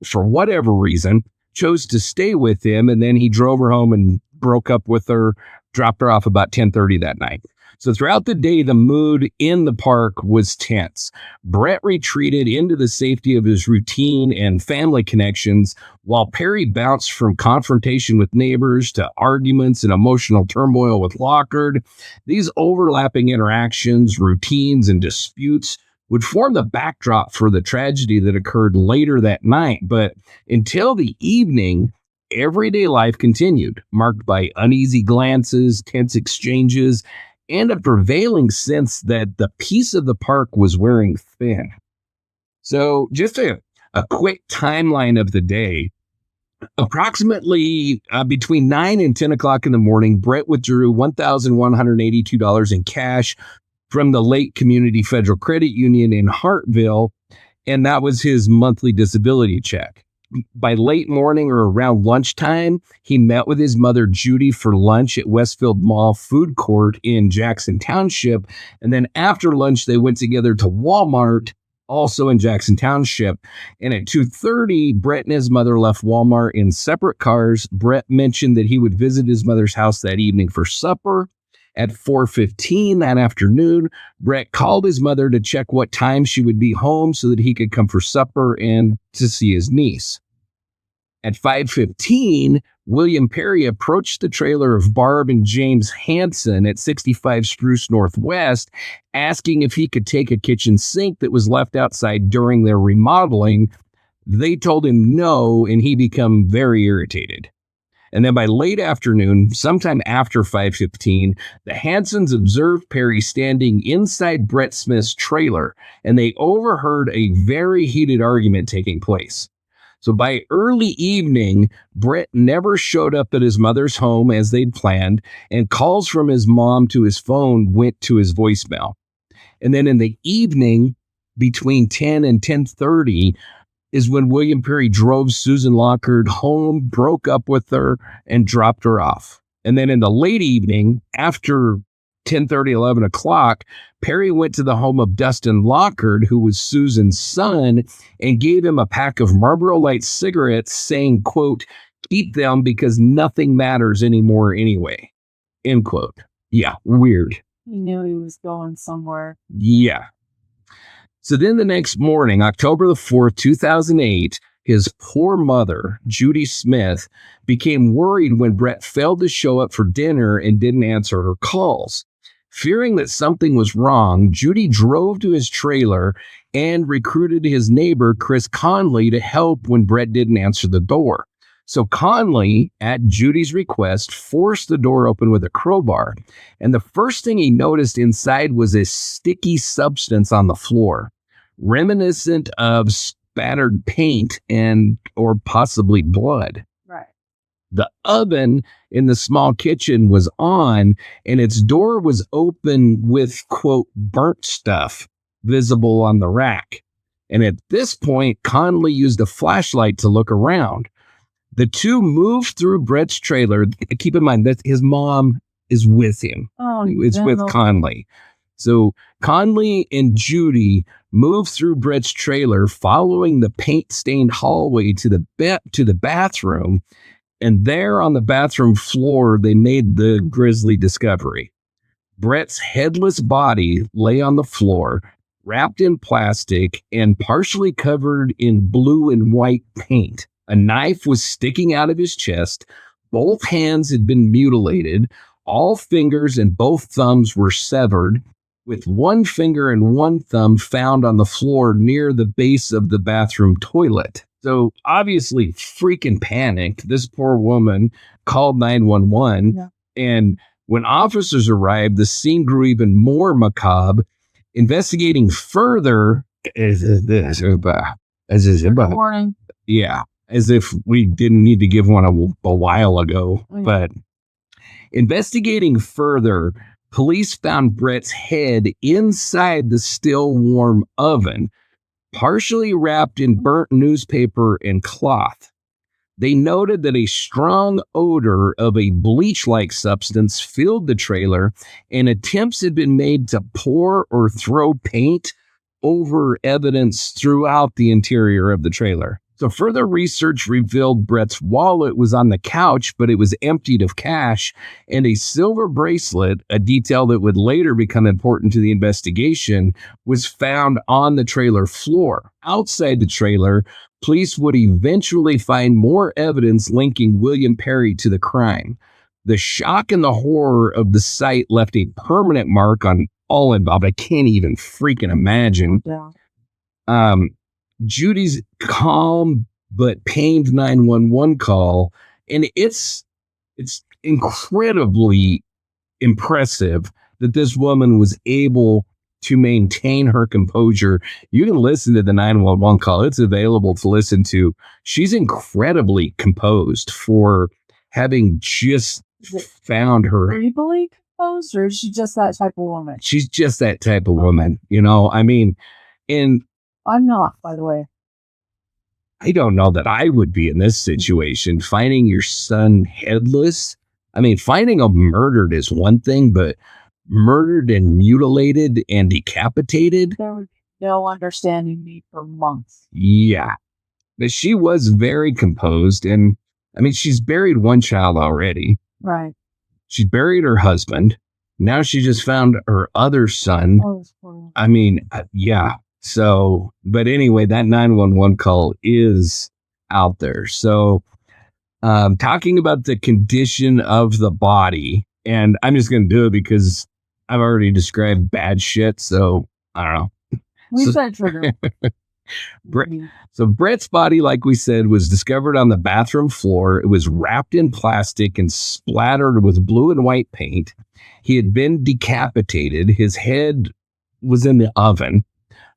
[SPEAKER 1] for whatever reason, chose to stay with him. And then he drove her home and broke up with her, dropped her off about 10:30 that night. So throughout the day, the mood in the park was tense. Brett retreated into the safety of his routine and family connections, while Perry bounced from confrontation with neighbors to arguments and emotional turmoil with Lockard. These overlapping interactions, routines, and disputes would form the backdrop for the tragedy that occurred later that night. But until the evening, everyday life continued, marked by uneasy glances, tense exchanges, and a prevailing sense that the peace of the park was wearing thin. So just a quick timeline of the day. Approximately between 9 and 10 o'clock in the morning, Brett withdrew $1,182 in cash from the Lake Community Federal Credit Union in Hartville, and that was his monthly disability check. By late morning or around lunchtime, he met with his mother, Judy, for lunch at Westfield Mall Food Court in Jackson Township. And then after lunch, they went together to Walmart, also in Jackson Township. And at 2:30, Brett and his mother left Walmart in separate cars. Brett mentioned that he would visit his mother's house that evening for supper. At 4:15 that afternoon, Brett called his mother to check what time she would be home so that he could come for supper and to see his niece. At 5:15, William Perry approached the trailer of Barb and James Hansen at 65 Spruce Northwest, asking if he could take a kitchen sink that was left outside during their remodeling. They told him no, and he became very irritated. And then by late afternoon, sometime after 5:15, the Hansons observed Perry standing inside Brett Smith's trailer, and they overheard a very heated argument taking place. So by early evening, Brett never showed up at his mother's home as they'd planned, and calls from his mom to his phone went to his voicemail. And then in the evening, between 10 and 10:30, is when William Perry drove Susan Lockard home, broke up with her, and dropped her off. And then in the late evening, after 10:30, 11 o'clock, Perry went to the home of Dustin Lockard, who was Susan's son, and gave him a pack of Marlboro Light cigarettes, saying, quote, "Keep them because nothing matters anymore anyway," end quote. Yeah, weird.
[SPEAKER 2] He knew he was going somewhere.
[SPEAKER 1] Yeah. So then the next morning, October the 4th, 2008, his poor mother, Judy Smith, became worried when Brett failed to show up for dinner and didn't answer her calls. Fearing that something was wrong, Judy drove to his trailer and recruited his neighbor, Chris Conley, to help when Brett didn't answer the door. So Conley, at Judy's request, forced the door open with a crowbar. And the first thing he noticed inside was a sticky substance on the floor, reminiscent of spattered paint and or possibly blood.
[SPEAKER 2] Right.
[SPEAKER 1] The oven in the small kitchen was on, and its door was open with, quote, burnt stuff visible on the rack. And at this point, Conley used a flashlight to look around. The two moved through Brett's trailer. Keep in mind that his mom is with him.
[SPEAKER 2] Oh,
[SPEAKER 1] it's with Conley. So Conley and Judy moved through Brett's trailer, following the paint-stained hallway to the bathroom, and there on the bathroom floor, they made the grisly discovery. Brett's headless body lay on the floor, wrapped in plastic and partially covered in blue and white paint. A knife was sticking out of his chest. Both hands had been mutilated. All fingers and both thumbs were severed, with one finger and one thumb found on the floor near the base of the bathroom toilet. So obviously freaking panicked. This poor woman called 911.
[SPEAKER 2] Yeah.
[SPEAKER 1] And when officers arrived, the scene grew even more macabre. Investigating further,
[SPEAKER 2] Warning.
[SPEAKER 1] yeah, as if we didn't need to give one a while ago. But investigating further, police found Brett's head inside the still warm oven, partially wrapped in burnt newspaper and cloth. They noted that a strong odor of a bleach-like substance filled the trailer, and attempts had been made to pour or throw paint over evidence throughout the interior of the trailer. So further research revealed Brett's wallet was on the couch, but it was emptied of cash, and a silver bracelet, a detail that would later become important to the investigation, was found on the trailer floor. Outside the trailer, police would eventually find more evidence linking William Perry to the crime. The shock and the horror of the sight left a permanent mark on all involved. I can't even freaking imagine.
[SPEAKER 2] Yeah.
[SPEAKER 1] Judy's calm but pained 911 call, and it's incredibly impressive that this woman was able to maintain her composure. You can listen to the 911 call. It's available to listen to. She's incredibly composed for having just found her.
[SPEAKER 2] Creepily composed, or is she just that type of woman?
[SPEAKER 1] She's just that type of woman, you know? I mean, and
[SPEAKER 2] I'm not, by the way.
[SPEAKER 1] I don't know that I would be in this situation. Finding your son headless. I mean, finding him murdered is one thing, but murdered and mutilated and decapitated.
[SPEAKER 2] There would be no understanding me for months.
[SPEAKER 1] Yeah. But she was very composed. And I mean, she's buried one child already.
[SPEAKER 2] Right.
[SPEAKER 1] She buried her husband. Now she just found her other son.
[SPEAKER 2] Oh, that's horrible.
[SPEAKER 1] I mean, yeah. So, but anyway, that 911 call is out there. So, talking about the condition of the body, and I'm just going to do it because I've already described bad shit. So, I don't know.
[SPEAKER 2] We said trigger.
[SPEAKER 1] So Brett's body, like we said, was discovered on the bathroom floor. It was wrapped in plastic and splattered with blue and white paint. He had been decapitated. His head was in the oven.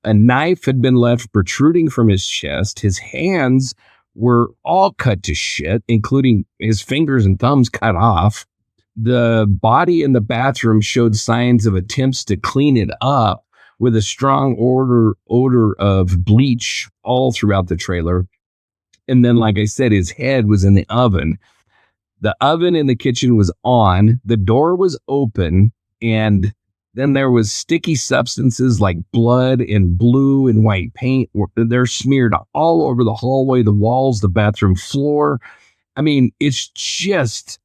[SPEAKER 1] A knife had been left protruding from his chest. His hands were all cut to shit, including his fingers and thumbs cut off. The body in the bathroom showed signs of attempts to clean it up, with a strong odor of bleach all throughout the trailer. And then, like I said, his head was in the oven. The oven in the kitchen was on. The door was open, and then there was sticky substances like blood and blue and white paint. They're smeared all over the hallway, the walls, the bathroom floor. I mean, it's just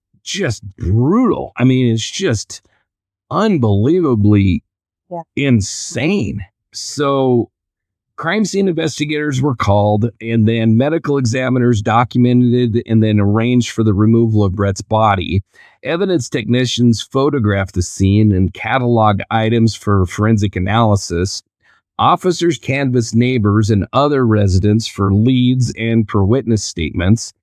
[SPEAKER 1] brutal. I mean, it's just unbelievably insane. So crime scene investigators were called, and then medical examiners documented and then arranged for the removal of Brett's body. Evidence technicians photographed the scene and cataloged items for forensic analysis. Officers canvassed neighbors and other residents for leads and for witness statements.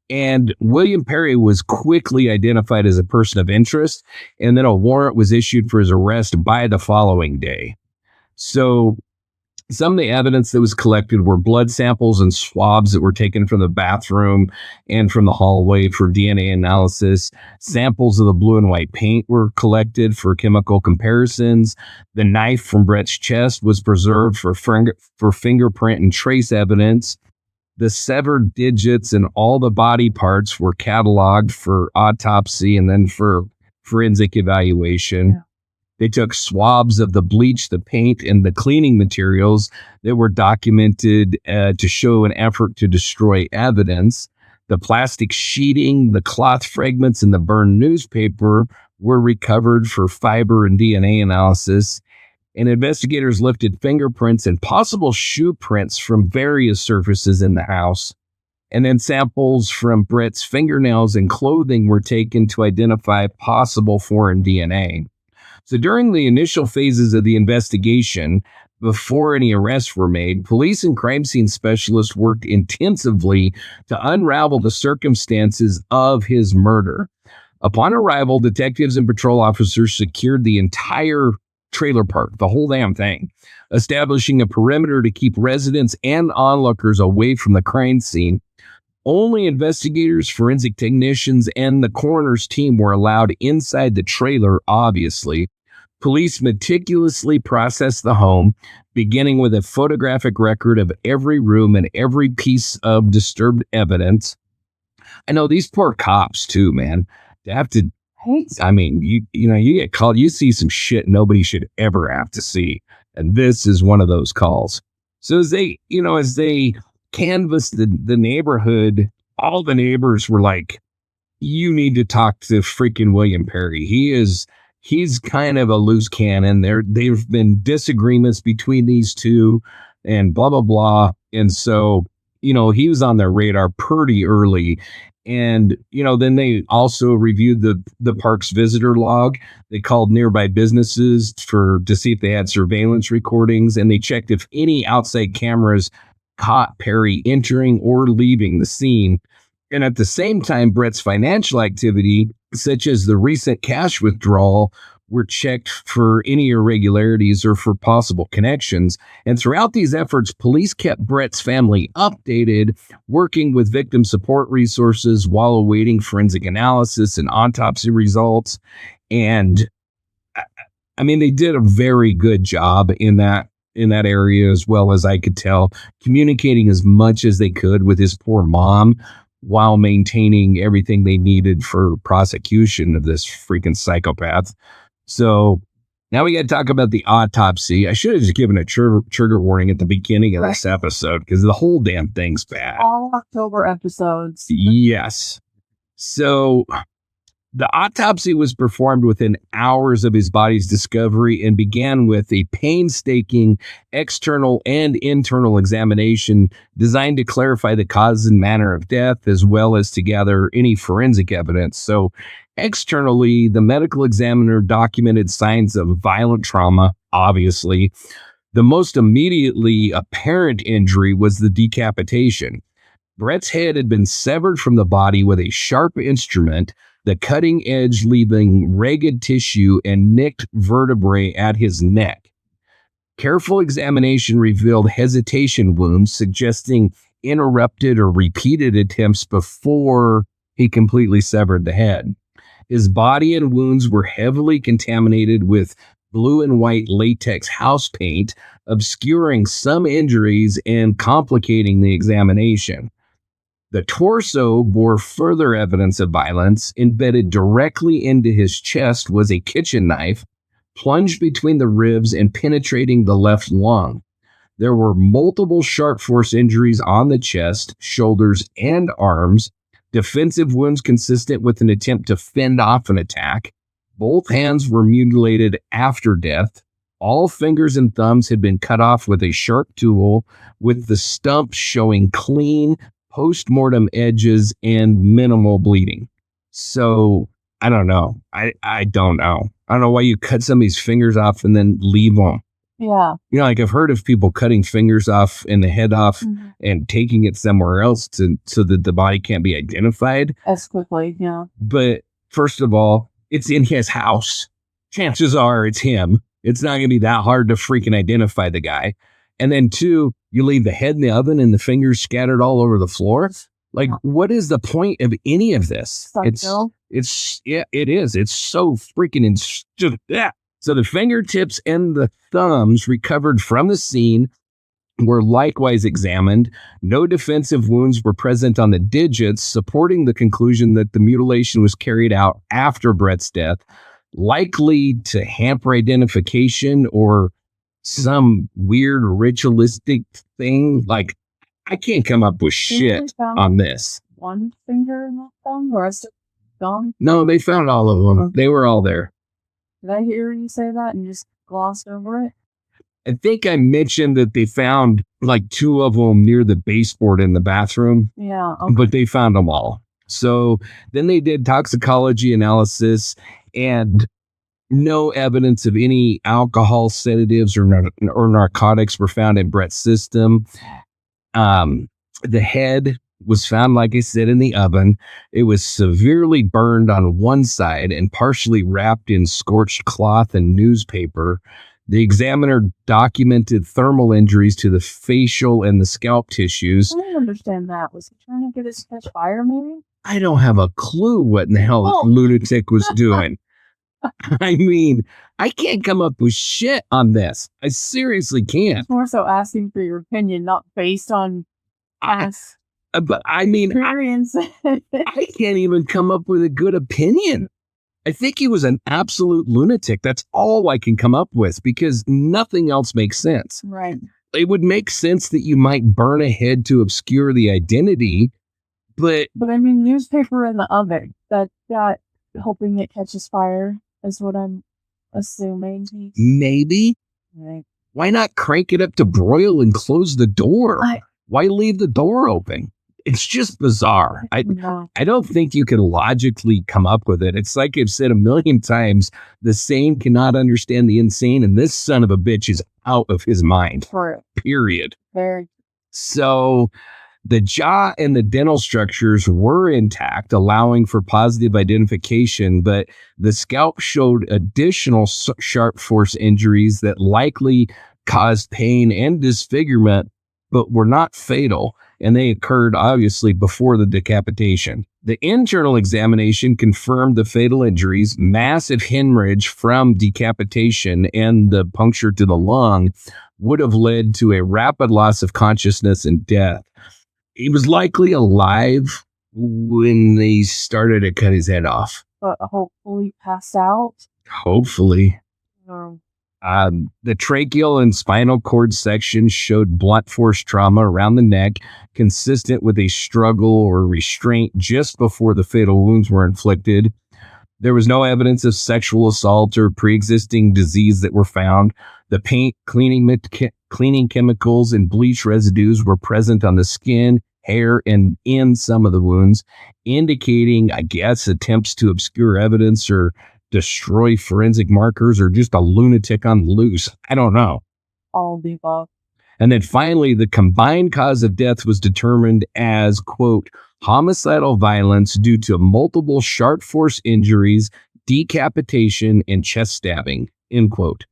[SPEAKER 1] And William Perry was quickly identified as a person of interest, and then a warrant was issued for his arrest by the following day. So some of the evidence that was collected were blood samples and swabs that were taken from the bathroom and from the hallway for DNA analysis. Samples of the blue and white paint were collected for chemical comparisons. The knife from Brett's chest was preserved for fingerprint and trace evidence. The severed digits and all the body parts were cataloged for autopsy and then for forensic evaluation. They took swabs of the bleach, the paint, and the cleaning materials that were documented to show an effort to destroy evidence. The plastic sheeting, the cloth fragments, and the burned newspaper were recovered for fiber and DNA analysis. And investigators lifted fingerprints and possible shoe prints from various surfaces in the house. And then samples from Brett's fingernails and clothing were taken to identify possible foreign DNA. So during the initial phases of the investigation, before any arrests were made, police and crime scene specialists worked intensively to unravel the circumstances of his murder. Upon arrival, detectives and patrol officers secured the entire trailer park, the whole damn thing, establishing a perimeter to keep residents and onlookers away from the crime scene. Only investigators, forensic technicians, and the coroner's team were allowed inside the trailer, obviously. Police meticulously processed the home, beginning with a photographic record of every room and every piece of disturbed evidence. I know these poor cops, too, man. They have to, I mean, you get called, you see some shit nobody should ever have to see. And this is one of those calls. So as they canvassed the neighborhood, all the neighbors were like, you need to talk to freaking William Perry. He's kind of a loose cannon. There've been disagreements between these two and blah, blah, blah. And so, he was on their radar pretty early. And, then they also reviewed the park's visitor log. They called nearby businesses to see if they had surveillance recordings, and they checked if any outside cameras caught Perry entering or leaving the scene. And at the same time, Brett's financial activity, such as the recent cash withdrawal, were checked for any irregularities or for possible connections. And throughout these efforts, police kept Brett's family updated, working with victim support resources while awaiting forensic analysis and autopsy results. And I mean, they did a very good job in that area, as well as I could tell, communicating as much as they could with his poor mom while maintaining everything they needed for prosecution of this freaking psychopath. So now we got to talk about the autopsy. I should have just given a trigger warning at the beginning of this episode, because the whole damn thing's bad.
[SPEAKER 2] All October episodes.
[SPEAKER 1] Yes. So the autopsy was performed within hours of his body's discovery and began with a painstaking external and internal examination designed to clarify the cause and manner of death, as well as to gather any forensic evidence. So externally, the medical examiner documented signs of violent trauma, obviously. The most immediately apparent injury was the decapitation. Brett's head had been severed from the body with a sharp instrument, the cutting edge leaving ragged tissue and nicked vertebrae at his neck. Careful examination revealed hesitation wounds, suggesting interrupted or repeated attempts before he completely severed the head. His body and wounds were heavily contaminated with blue and white latex house paint, obscuring some injuries and complicating the examination. The torso bore further evidence of violence. Embedded directly into his chest was a kitchen knife, plunged between the ribs and penetrating the left lung. There were multiple sharp force injuries on the chest, shoulders, and arms, defensive wounds consistent with an attempt to fend off an attack. Both hands were mutilated after death. All fingers and thumbs had been cut off with a sharp tool, with the stump showing clean, post-mortem edges and minimal bleeding. So I don't know. I don't know. I don't know why you cut somebody's fingers off and then leave them.
[SPEAKER 2] Yeah.
[SPEAKER 1] Like I've heard of people cutting fingers off and the head off and taking it somewhere else so that the body can't be identified
[SPEAKER 2] as quickly. Yeah.
[SPEAKER 1] But first of all, it's in his house. Chances are it's him. It's not going to be that hard to freaking identify the guy. And then two, you leave the head in the oven and the fingers scattered all over the floor. Like, what is the point of any of this? It is. It's so freaking So the fingertips and the thumbs recovered from the scene were likewise examined. No defensive wounds were present on the digits, supporting the conclusion that the mutilation was carried out after Brett's death. likely to hamper identification or some weird ritualistic thing. Like, I can't come up with shit on this.
[SPEAKER 2] One finger in the thumb, the rest of gone?
[SPEAKER 1] No, they found all of them. They were all there.
[SPEAKER 2] Did I hear you say that and just glossed over it?
[SPEAKER 1] I think I mentioned that they found like 2 of them near the baseboard in the bathroom.
[SPEAKER 2] Yeah. Okay.
[SPEAKER 1] But they found them all. So then they did toxicology analysis, and no evidence of any alcohol, sedatives, or narcotics were found in Brett's system. The head was found, like I said, in the oven. It was severely burned on one side and partially wrapped in scorched cloth and newspaper. The examiner documented thermal injuries to the facial and the scalp tissues.
[SPEAKER 2] I didn't understand that. Was he trying to get us to catch fire, maybe?
[SPEAKER 1] I don't have a clue what in the hell this lunatic was doing. I mean, I can't come up with shit on this. I seriously can't.
[SPEAKER 2] It's more so asking for your opinion, not based on past
[SPEAKER 1] but I mean,
[SPEAKER 2] experience.
[SPEAKER 1] I can't even come up with a good opinion. I think he was an absolute lunatic. That's all I can come up with because nothing else makes sense.
[SPEAKER 2] Right.
[SPEAKER 1] It would make sense that you might burn a head to obscure the identity, but
[SPEAKER 2] I mean, newspaper in the oven, that hoping it catches fire is what I'm assuming.
[SPEAKER 1] Maybe.
[SPEAKER 2] Right.
[SPEAKER 1] Why not crank it up to broil and close the door? Why leave the door open? It's just bizarre. I don't think you can logically come up with it. It's like I've said a million times, the sane cannot understand the insane, and this son of a bitch is out of his mind. Period.
[SPEAKER 2] Very.
[SPEAKER 1] So the jaw and the dental structures were intact, allowing for positive identification, but the scalp showed additional sharp force injuries that likely caused pain and disfigurement, but were not fatal, and they occurred obviously before the decapitation. The internal examination confirmed the fatal injuries, massive hemorrhage from decapitation, and the puncture to the lung would have led to a rapid loss of consciousness and death. He was likely alive when they started to cut his head off.
[SPEAKER 2] But hopefully passed out.
[SPEAKER 1] Hopefully. The tracheal and spinal cord sections showed blunt force trauma around the neck, consistent with a struggle or restraint just before the fatal wounds were inflicted. There was no evidence of sexual assault or pre-existing disease that were found. The paint, cleaning chemicals, and bleach residues were present on the skin, hair, and in some of the wounds, indicating, I guess, attempts to obscure evidence or destroy forensic markers, or just a lunatic on the loose. I don't know.
[SPEAKER 2] All of the above.
[SPEAKER 1] And then finally, the combined cause of death was determined as, quote, homicidal violence due to multiple sharp force injuries, decapitation, and chest stabbing, end quote,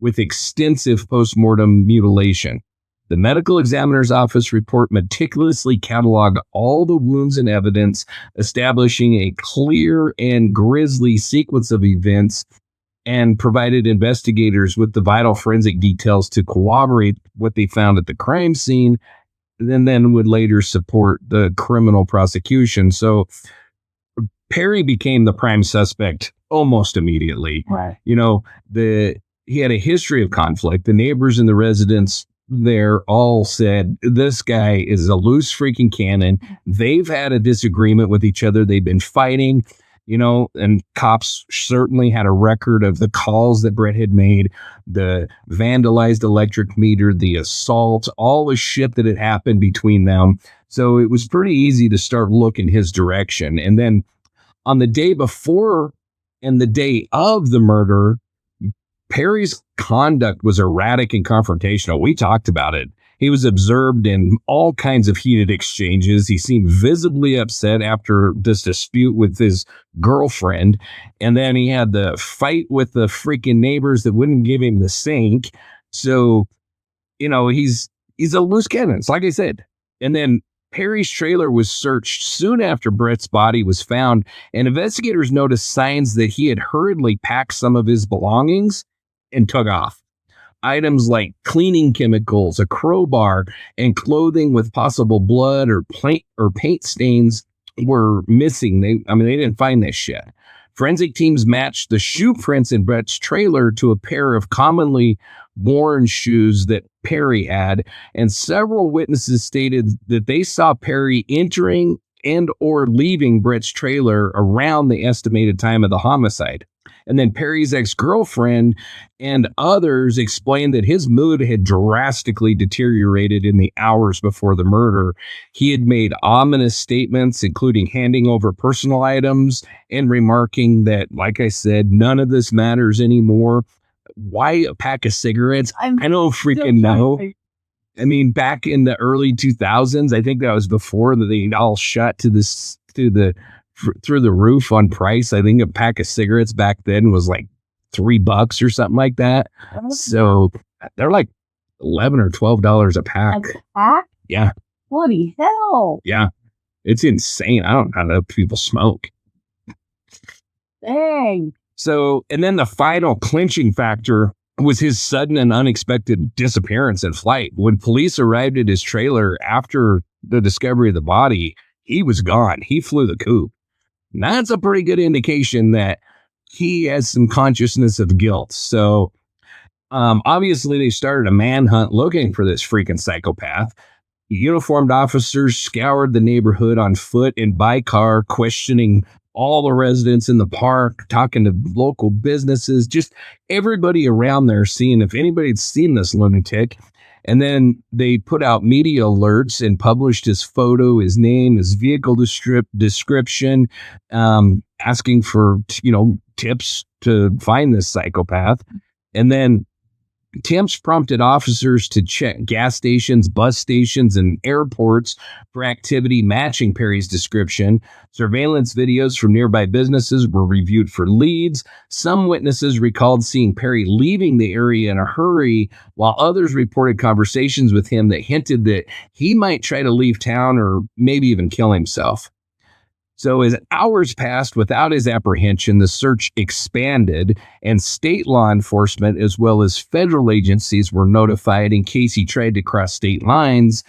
[SPEAKER 1] with extensive postmortem mutilation. The medical examiner's office report meticulously cataloged all the wounds and evidence, establishing a clear and grisly sequence of events, and provided investigators with the vital forensic details to corroborate what they found at the crime scene, and then would later support the criminal prosecution. So Perry became the prime suspect almost immediately.
[SPEAKER 2] Right.
[SPEAKER 1] You know, he had a history of conflict. The neighbors and the residents there all said, this guy is a loose freaking cannon. They've had a disagreement with each other. They've been fighting, you know, and cops certainly had a record of the calls that Brett had made, the vandalized electric meter, the assault, all the shit that had happened between them. So it was pretty easy to start looking his direction. And then on the day before and the day of the murder, Perry's conduct was erratic and confrontational. We talked about it. He was observed in all kinds of heated exchanges. He seemed visibly upset after this dispute with his girlfriend. And then he had the fight with the freaking neighbors that wouldn't give him the sink. So, you know, he's a loose cannon, like I said. And then Perry's trailer was searched soon after Brett's body was found, and investigators noticed signs that he had hurriedly packed some of his belongings and took off. Items like cleaning chemicals, a crowbar, and clothing with possible blood or paint stains were missing. They didn't find this shit. Forensic teams matched the shoe prints in Brett's trailer to a pair of commonly worn shoes that Perry had, and several witnesses stated that they saw Perry entering and or leaving Brett's trailer around the estimated time of the homicide. And then Perry's ex-girlfriend and others explained that his mood had drastically deteriorated in the hours before the murder. He had made ominous statements, including handing over personal items and remarking that, like I said, none of this matters anymore. Why a pack of cigarettes? I don't freaking know. I mean, back in the early 2000s, I think that was before they all shot through the roof on price. I think a pack of cigarettes back then was like $3 or something like that. So they're like $11 or $12 a pack.
[SPEAKER 2] A pack?
[SPEAKER 1] Yeah.
[SPEAKER 2] Bloody hell.
[SPEAKER 1] Yeah. It's insane. I don't know how people smoke.
[SPEAKER 2] Dang.
[SPEAKER 1] So, and then the final clinching factor was his sudden and unexpected disappearance and flight. When police arrived at his trailer after the discovery of the body, he was gone. He flew the coop. And that's a pretty good indication that he has some consciousness of guilt. So, obviously, they started a manhunt looking for this freaking psychopath. Uniformed officers scoured the neighborhood on foot and by car, questioning all the residents in the park, talking to local businesses, just everybody around there, seeing if anybody had seen this lunatic. And then they put out media alerts and published his photo, his name, his vehicle description, asking for, tips to find this psychopath. And then Temps prompted officers to check gas stations, bus stations, and airports for activity matching Perry's description. Surveillance videos from nearby businesses were reviewed for leads. Some witnesses recalled seeing Perry leaving the area in a hurry, while others reported conversations with him that hinted that he might try to leave town or maybe even kill himself. So as hours passed without his apprehension, the search expanded, and state law enforcement as well as federal agencies were notified in case he tried to cross state lines.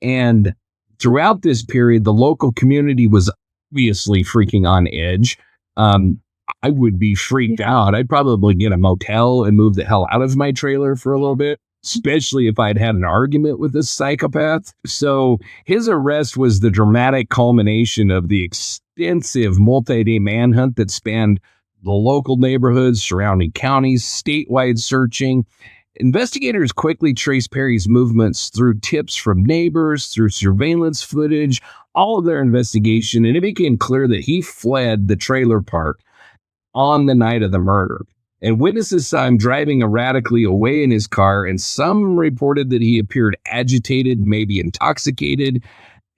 [SPEAKER 1] And throughout this period, the local community was obviously freaking on edge. I would be freaked out. I'd probably get a motel and move the hell out of my trailer for a little bit, especially if I'd had an argument with this psychopath. So his arrest was the dramatic culmination of the extensive multi-day manhunt that spanned the local neighborhoods, surrounding counties, statewide searching. Investigators quickly traced Perry's movements through tips from neighbors, through surveillance footage, all of their investigation, and it became clear that he fled the trailer park on the night of the murder. And witnesses saw him driving erratically away in his car, and some reported that he appeared agitated, maybe intoxicated.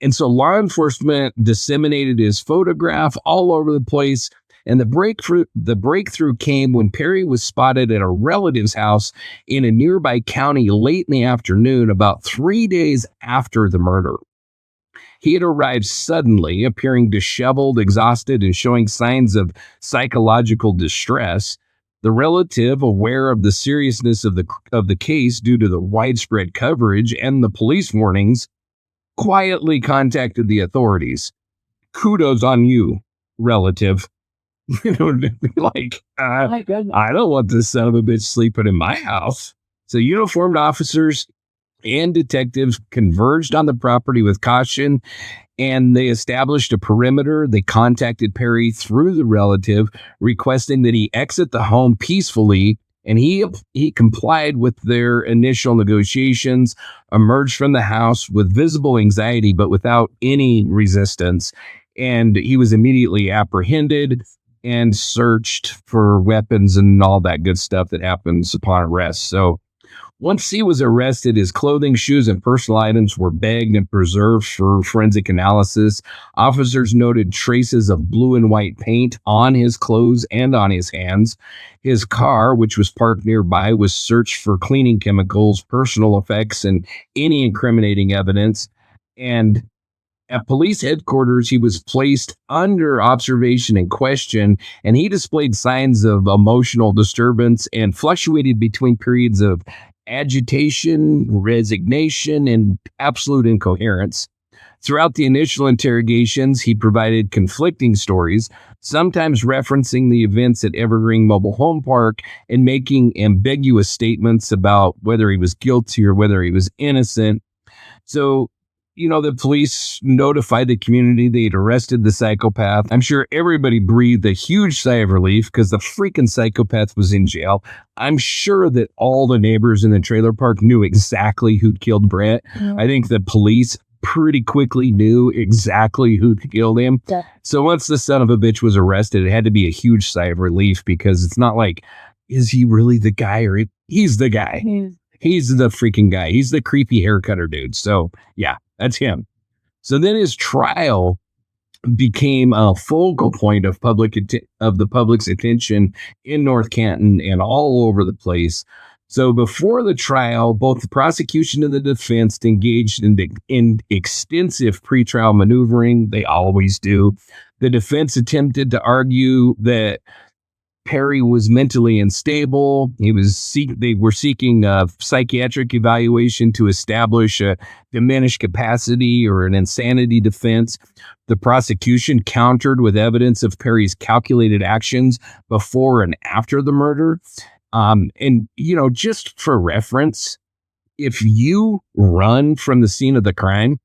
[SPEAKER 1] And so law enforcement disseminated his photograph all over the place. And the breakthrough came when Perry was spotted at a relative's house in a nearby county late in the afternoon, about 3 days after the murder. He had arrived suddenly, appearing disheveled, exhausted, and showing signs of psychological distress. The relative, aware of the seriousness of the case due to the widespread coverage and the police warnings, quietly contacted the authorities. Kudos on you, relative. I don't want this son of a bitch sleeping in my house. So uniformed officers and detectives converged on the property with caution, and they established a perimeter. They contacted Perry through the relative, requesting that he exit the home peacefully, and he complied with their initial negotiations, emerged from the house with visible anxiety, but without any resistance, and he was immediately apprehended and searched for weapons and all that good stuff that happens upon arrest. So once he was arrested, his clothing, shoes, and personal items were bagged and preserved for forensic analysis. Officers noted traces of blue and white paint on his clothes and on his hands. His car, which was parked nearby, was searched for cleaning chemicals, personal effects, and any incriminating evidence. And at police headquarters, he was placed under observation and question, and he displayed signs of emotional disturbance and fluctuated between periods of agitation, resignation, and absolute incoherence. Throughout the initial interrogations, he provided conflicting stories, sometimes referencing the events at Evergreen Mobile Home Park and making ambiguous statements about whether he was guilty or whether he was innocent. So, the police notified the community they'd arrested the psychopath. I'm sure everybody breathed a huge sigh of relief because the freaking psychopath was in jail. I'm sure that all the neighbors in the trailer park knew exactly who'd killed Brett.
[SPEAKER 2] Yeah.
[SPEAKER 1] I think the police pretty quickly knew exactly who'd killed him.
[SPEAKER 2] Yeah.
[SPEAKER 1] So once the son of a bitch was arrested, it had to be a huge sigh of relief because it's not like, is he really the guy or he's the guy? He's the freaking guy. He's the creepy haircutter dude. So yeah, that's him. So then his trial became a focal point of the public's attention in North Canton and all over the place. So before the trial, both the prosecution and the defense engaged in extensive pretrial maneuvering. They always do. The defense attempted to argue that Perry was mentally unstable. They were seeking a psychiatric evaluation to establish a diminished capacity or an insanity defense. The prosecution countered with evidence of Perry's calculated actions before and after the murder. Just for reference, if you run from the scene of the crime,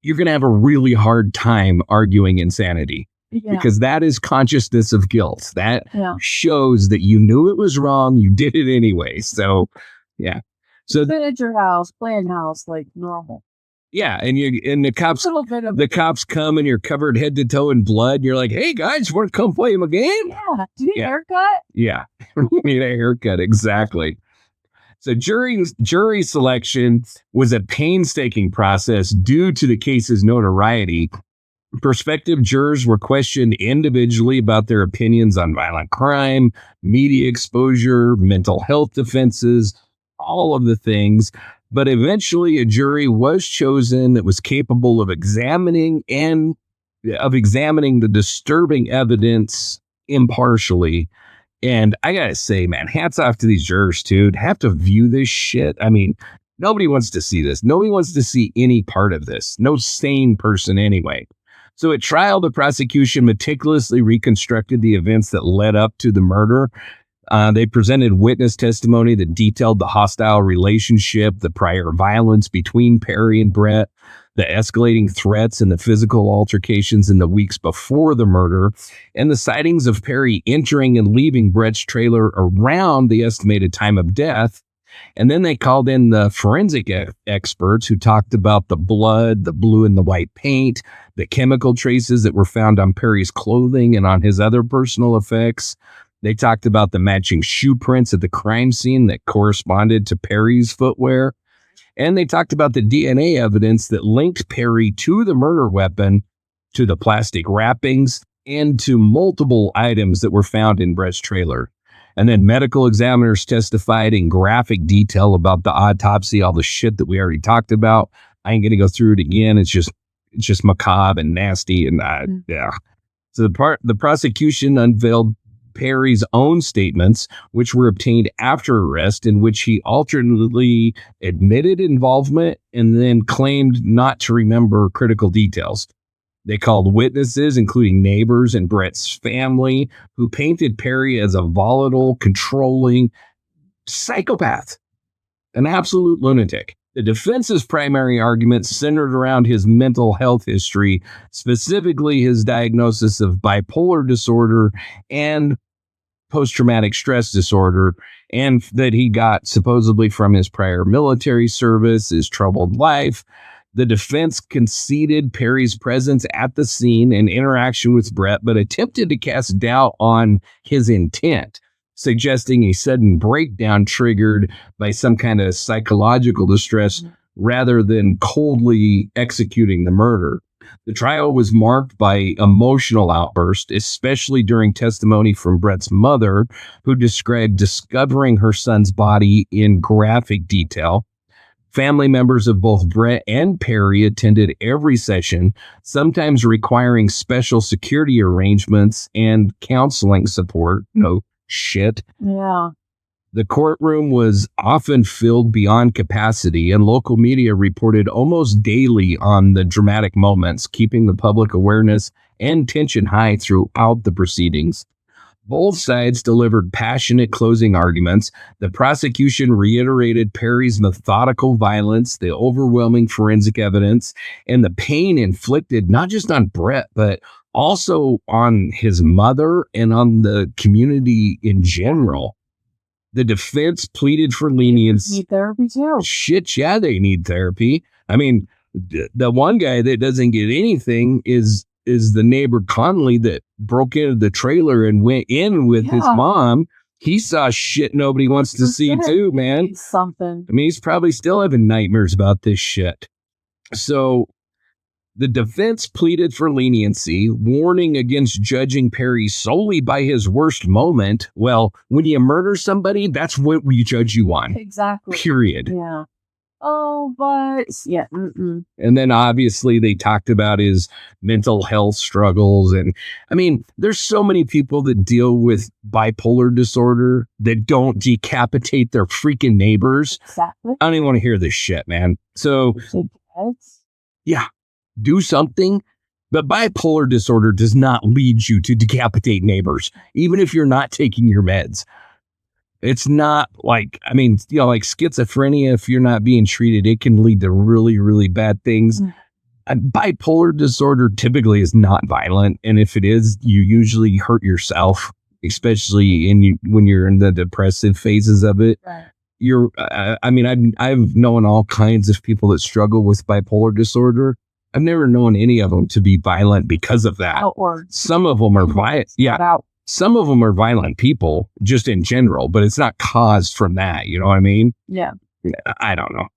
[SPEAKER 1] you're going to have a really hard time arguing insanity. Yeah. Because that is consciousness of guilt. That shows that you knew it was wrong. You did it anyway. So, yeah. So
[SPEAKER 2] been at your house, playing house like normal.
[SPEAKER 1] Yeah, and the cops come and you're covered head to toe in blood. You're like, hey guys, want to come play him a game?
[SPEAKER 2] Yeah. Do you need a haircut?
[SPEAKER 1] Yeah, you need a haircut. Exactly. So jury selection was a painstaking process due to the case's notoriety. Prospective jurors were questioned individually about their opinions on violent crime, media exposure, mental health defenses, all of the things. But eventually a jury was chosen that was capable of examining the disturbing evidence impartially. And I gotta say, man, hats off to these jurors, too. To have to view this shit. I mean, nobody wants to see this. Nobody wants to see any part of this. No sane person anyway. So at trial, the prosecution meticulously reconstructed the events that led up to the murder. They presented witness testimony that detailed the hostile relationship, the prior violence between Perry and Brett, the escalating threats and the physical altercations in the weeks before the murder, and the sightings of Perry entering and leaving Brett's trailer around the estimated time of death. And then they called in the forensic experts who talked about the blood, the blue and the white paint, the chemical traces that were found on Perry's clothing and on his other personal effects. They talked about the matching shoe prints at the crime scene that corresponded to Perry's footwear. And they talked about the DNA evidence that linked Perry to the murder weapon, to the plastic wrappings, and to multiple items that were found in Brett's trailer. And then medical examiners testified in graphic detail about the autopsy, all the shit that we already talked about. I ain't going to go through it again. It's just macabre and nasty. And yeah. So the prosecution unveiled Perry's own statements, which were obtained after arrest, in which he alternately admitted involvement and then claimed not to remember critical details. They called witnesses, including neighbors and Brett's family, who painted Perry as a volatile, controlling psychopath, an absolute lunatic. The defense's primary argument centered around his mental health history, specifically his diagnosis of bipolar disorder and post-traumatic stress disorder, and that he got supposedly from his prior military service, his troubled life. The defense conceded Perry's presence at the scene and interaction with Brett, but attempted to cast doubt on his intent, suggesting a sudden breakdown triggered by some kind of psychological distress rather than coldly executing the murder. The trial was marked by emotional outbursts, especially during testimony from Brett's mother, who described discovering her son's body in graphic detail. Family members of both Brett and Perry attended every session, sometimes requiring special security arrangements and counseling support. No shit.
[SPEAKER 2] Yeah.
[SPEAKER 1] The courtroom was often filled beyond capacity, and local media reported almost daily on the dramatic moments, keeping the public awareness and tension high throughout the proceedings. Both sides delivered passionate closing arguments. The prosecution reiterated Perry's methodical violence, the overwhelming forensic evidence, and the pain inflicted not just on Brett, but also on his mother and on the community in general. The defense pleaded for leniency.
[SPEAKER 2] Need therapy too.
[SPEAKER 1] Shit, yeah, they need therapy. I mean, the one guy that doesn't get anything is the neighbor Conley that broke into the trailer and went in with his mom. He saw shit nobody wants to see too, man.
[SPEAKER 2] Something.
[SPEAKER 1] I mean, he's probably still having nightmares about this shit. So the defense pleaded for leniency, warning against judging Perry solely by his worst moment. Well, when you murder somebody, that's what we judge you on.
[SPEAKER 2] Exactly.
[SPEAKER 1] Period.
[SPEAKER 2] Yeah. Oh, but yeah.
[SPEAKER 1] And then obviously they talked about his mental health struggles. And I mean, there's so many people that deal with bipolar disorder that don't decapitate their freaking neighbors.
[SPEAKER 2] Exactly.
[SPEAKER 1] I don't even want to hear this shit, man. So yeah, do something. But bipolar disorder does not lead you to decapitate neighbors, even if you're not taking your meds. It's not like, I mean, you know, like schizophrenia, if you're not being treated, it can lead to really, really bad things. Bipolar disorder typically is not violent. And if it is, you usually hurt yourself, especially when you're in the depressive phases of it. Right. I've known all kinds of people that struggle with bipolar disorder. I've never known any of them to be violent because of that. Some of them are violent. Yeah. Some of them are violent people just in general, but it's not caused from that. You know what I mean?
[SPEAKER 2] Yeah.
[SPEAKER 1] I don't know.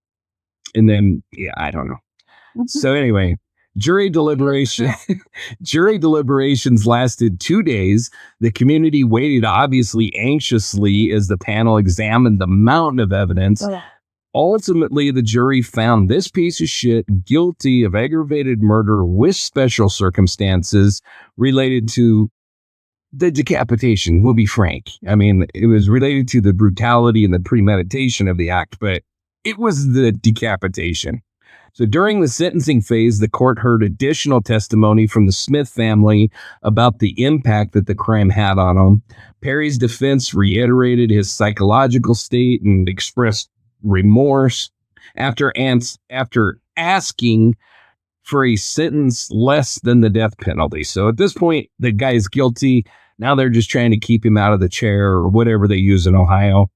[SPEAKER 1] And then, I don't know. So anyway, jury deliberations lasted 2 days. The community waited obviously anxiously as the panel examined the mountain of evidence. Ultimately, the jury found this piece of shit guilty of aggravated murder with special circumstances related to the decapitation. We'll be frank. I mean, it was related to the brutality and the premeditation of the act, but it was the decapitation. So during the sentencing phase, the court heard additional testimony from the Smith family about the impact that the crime had on them. Perry's defense reiterated his psychological state and expressed remorse after asking for a sentence less than the death penalty. So at this point, the guy is guilty. Now they're just trying to keep him out of the chair or whatever they use in Ohio.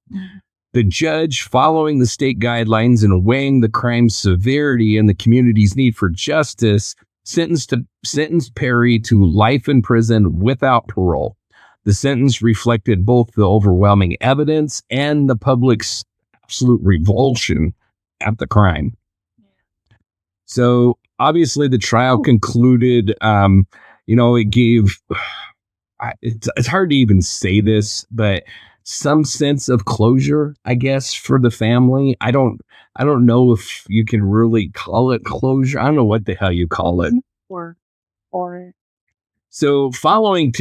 [SPEAKER 1] The judge, following the state guidelines and weighing the crime's severity and the community's need for justice, sentenced Perry to life in prison without parole. The sentence reflected both the overwhelming evidence and the public's absolute revulsion at the crime. So obviously the trial concluded, it gave, it's hard to even say this, but some sense of closure, I guess, for the family. I don't know if you can really call it closure. I don't know what the hell you call it.
[SPEAKER 2] Or
[SPEAKER 1] So following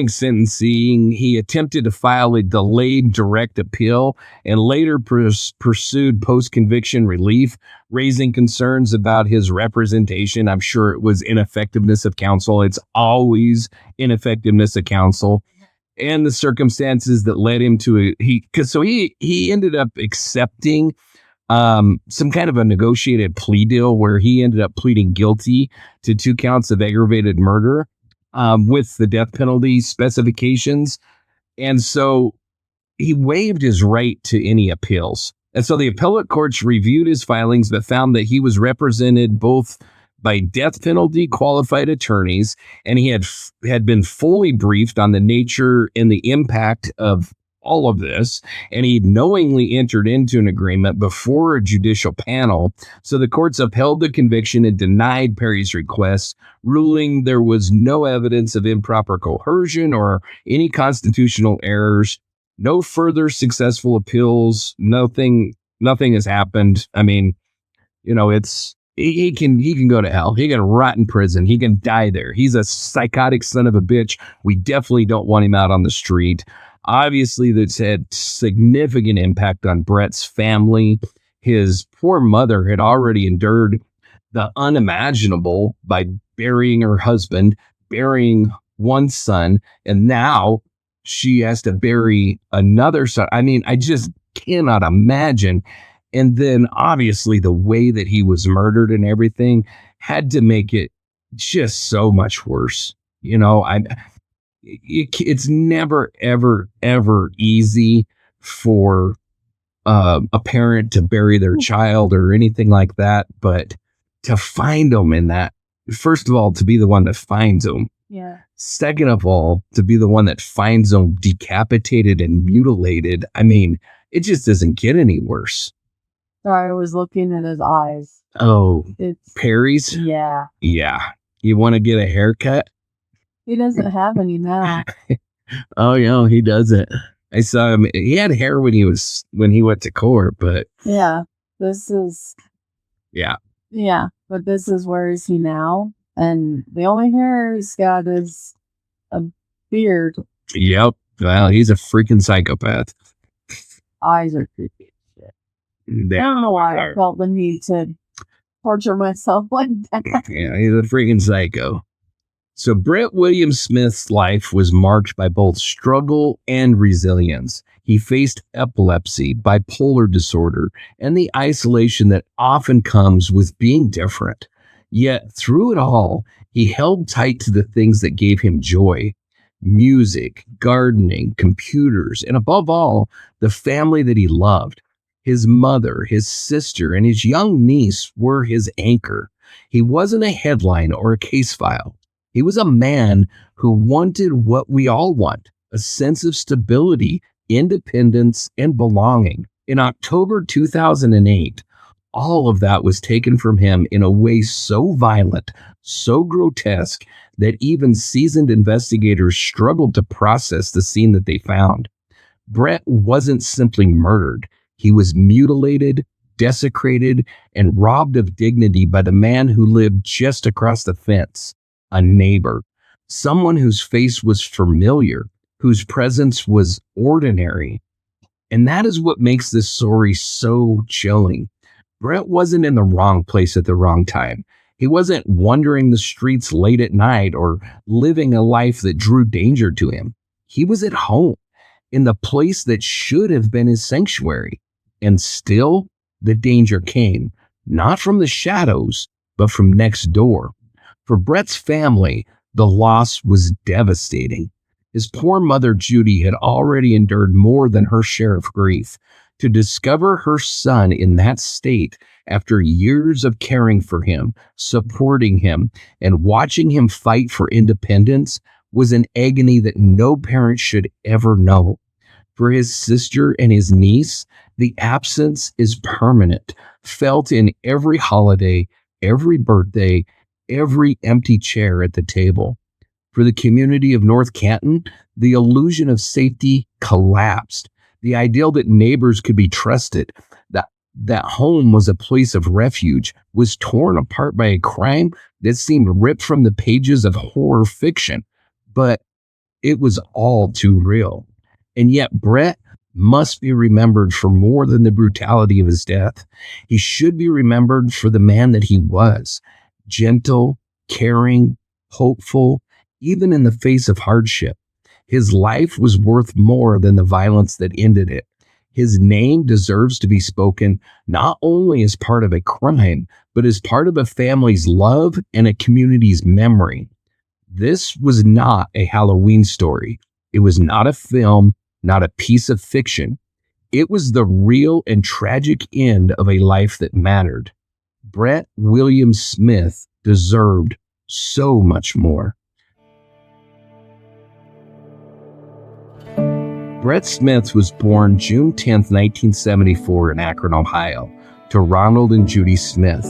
[SPEAKER 1] sentencing, he attempted to file a delayed direct appeal and later pursued post-conviction relief, raising concerns about his representation. I'm sure it was ineffectiveness of counsel. It's always ineffectiveness of counsel. And the circumstances that led him to he ended up accepting some kind of a negotiated plea deal where he ended up pleading guilty to 2 counts of aggravated murder with the death penalty specifications. And so he waived his right to any appeals. And so the appellate courts reviewed his filings but found that he was represented both by death penalty qualified attorneys, and he had been fully briefed on the nature and the impact of all of this, and he knowingly entered into an agreement before a judicial panel. So the courts upheld the conviction and denied Perry's request, ruling there was no evidence of improper coercion or any constitutional errors. No further successful appeals. Nothing has happened. I mean, he can go to hell. He can rot in prison. He can die there. He's a psychotic son of a bitch. We definitely don't want him out on the street. Obviously, that's had significant impact on Brett's family. His poor mother had already endured the unimaginable by burying her husband, burying one son, and now she has to bury another son. I mean, I just cannot imagine. And then obviously the way that he was murdered and everything had to make it just so much worse. It's never, ever, ever easy for a parent to bury their child or anything like that. But to find them in that, first of all, to be the one that finds them.
[SPEAKER 2] Yeah.
[SPEAKER 1] Second of all, to be the one that finds them decapitated and mutilated. I mean, it just doesn't get any worse.
[SPEAKER 2] Sorry, I was looking at his eyes.
[SPEAKER 1] Oh,
[SPEAKER 2] It's
[SPEAKER 1] Perry's?
[SPEAKER 2] Yeah.
[SPEAKER 1] Yeah. You want to get a haircut?
[SPEAKER 2] He doesn't have any now.
[SPEAKER 1] Oh, yeah, he doesn't. I saw him. He had hair when he went to court, but
[SPEAKER 2] yeah, this is.
[SPEAKER 1] Yeah.
[SPEAKER 2] Yeah, but this is where is he now? And the only hair he's got is a beard.
[SPEAKER 1] Yep. Well, he's a freaking psychopath.
[SPEAKER 2] Eyes are creepy as shit. I don't know why I felt the need to torture myself like that.
[SPEAKER 1] Yeah, he's a freaking psycho. So Brett William Smith's life was marked by both struggle and resilience. He faced epilepsy, bipolar disorder, and the isolation that often comes with being different. Yet through it all, he held tight to the things that gave him joy: music, gardening, computers, and above all, the family that he loved. His mother, his sister, and his young niece were his anchor. He wasn't a headline or a case file. He was a man who wanted what we all want: a sense of stability, independence, and belonging. In October 2008, all of that was taken from him in a way so violent, so grotesque, that even seasoned investigators struggled to process the scene that they found. Brett wasn't simply murdered. He was mutilated, desecrated, and robbed of dignity by the man who lived just across the fence. A neighbor, someone whose face was familiar, whose presence was ordinary. And that is what makes this story so chilling. Brett wasn't in the wrong place at the wrong time. He wasn't wandering the streets late at night or living a life that drew danger to him. He was at home, in the place that should have been his sanctuary. And still, the danger came, not from the shadows, but from next door. For Brett's family, the loss was devastating. His poor mother, Judy, had already endured more than her share of grief. To discover her son in that state after years of caring for him, supporting him, and watching him fight for independence was an agony that no parent should ever know. For his sister and his niece, the absence is permanent, felt in every holiday, every birthday, every empty chair at the table. For the community of North Canton, the illusion of safety collapsed. The ideal that neighbors could be trusted, that home was a place of refuge, was torn apart by a crime that seemed ripped from the pages of horror fiction. But it was all too real. And yet Brett must be remembered for more than the brutality of his death. He should be remembered for the man that he was: gentle, caring, hopeful, even in the face of hardship. His life was worth more than the violence that ended it. His name deserves to be spoken not only as part of a crime, but as part of a family's love and a community's memory. This was not a Halloween story. It was not a film, not a piece of fiction. It was the real and tragic end of a life that mattered. Brett William Smith deserved so much more. Brett Smith was born June 10, 1974 in Akron, Ohio, to Ronald and Judy Smith.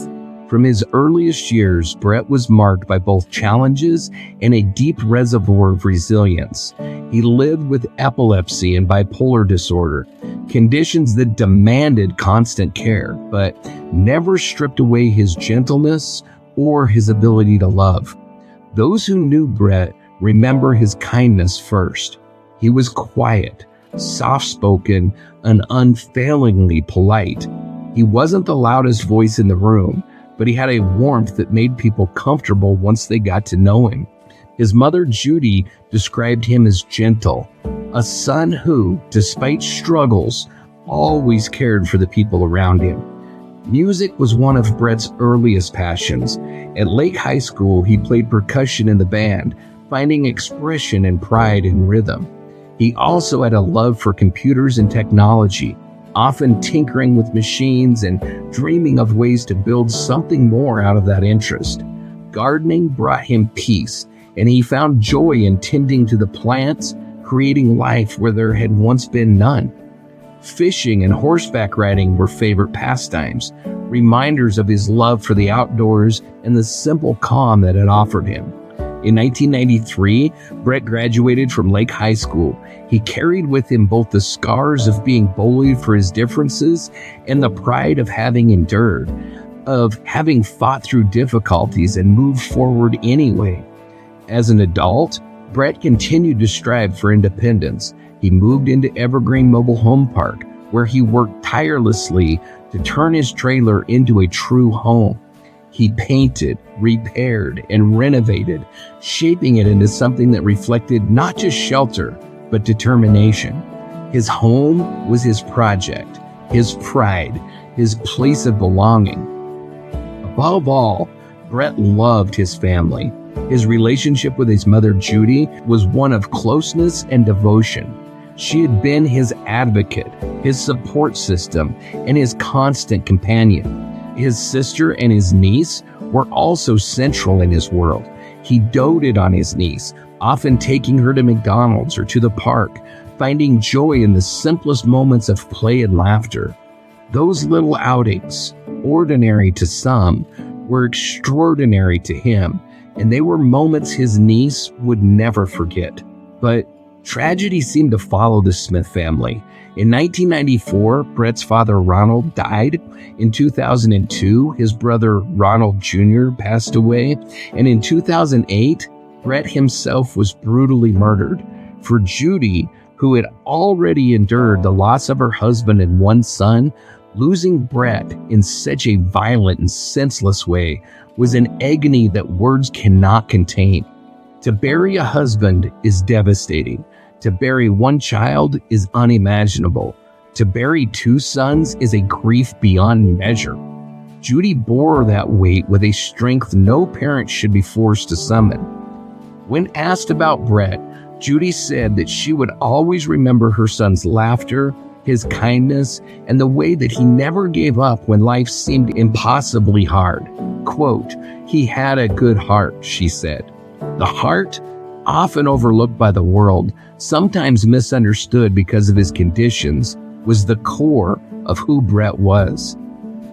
[SPEAKER 1] From his earliest years, Brett was marked by both challenges and a deep reservoir of resilience. He lived with epilepsy and bipolar disorder, conditions that demanded constant care, but never stripped away his gentleness or his ability to love. Those who knew Brett remember his kindness first. He was quiet, soft-spoken, and unfailingly polite. He wasn't the loudest voice in the room, but he had a warmth that made people comfortable once they got to know him. His mother, Judy, described him as gentle, a son who, despite struggles, always cared for the people around him. Music was one of Brett's earliest passions. At Lake High School, he played percussion in the band, finding expression and pride in rhythm. He also had a love for computers and technology, often tinkering with machines and dreaming of ways to build something more out of that interest. Gardening brought him peace, and he found joy in tending to the plants, creating life where there had once been none. Fishing and horseback riding were favorite pastimes, reminders of his love for the outdoors and the simple calm that it offered him. In 1993, Brett graduated from Lake High School. He carried with him both the scars of being bullied for his differences and the pride of having endured, of having fought through difficulties and moved forward anyway. As an adult, Brett continued to strive for independence. He moved into Evergreen Mobile Home Park, where he worked tirelessly to turn his trailer into a true home. He painted, repaired, and renovated, shaping it into something that reflected not just shelter, but determination. His home was his project, his pride, his place of belonging. Above all, Brett loved his family. His relationship with his mother, Judy, was one of closeness and devotion. She had been his advocate, his support system, and his constant companion. His sister and his niece were also central in his world. He doted on his niece, often taking her to McDonald's or to the park, finding joy in the simplest moments of play and laughter. Those little outings, ordinary to some, were extraordinary to him, and they were moments his niece would never forget. But tragedy seemed to follow the Smith family. In 1994, Brett's father Ronald died. In 2002, his brother Ronald Jr. passed away. And in 2008, Brett himself was brutally murdered. For Judy, who had already endured the loss of her husband and one son, losing Brett in such a violent and senseless way was an agony that words cannot contain. To bury a husband is devastating. To bury one child is unimaginable. To bury two sons is a grief beyond measure. Judy bore that weight with a strength no parent should be forced to summon. When asked about Brett, Judy said that she would always remember her son's laughter, his kindness, and the way that he never gave up when life seemed impossibly hard. Quote, "He had a good heart," she said. The heart, often overlooked by the world, sometimes misunderstood because of his conditions, was the core of who Brett was.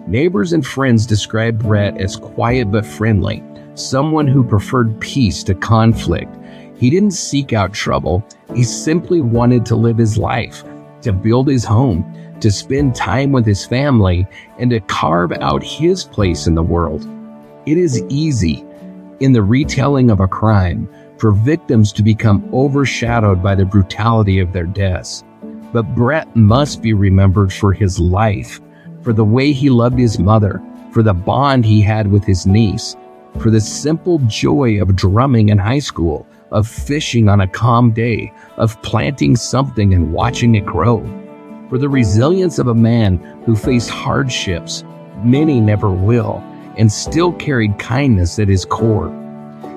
[SPEAKER 1] Neighbors and friends described Brett as quiet but friendly, someone who preferred peace to conflict. He didn't seek out trouble. He simply wanted to live his life, to build his home, to spend time with his family, and to carve out his place in the world. It is easy, in the retelling of a crime, for victims to become overshadowed by the brutality of their deaths. But Brett must be remembered for his life, for the way he loved his mother, for the bond he had with his niece, for the simple joy of drumming in high school, of fishing on a calm day, of planting something and watching it grow, for the resilience of a man who faced hardships many never will, and still carried kindness at his core.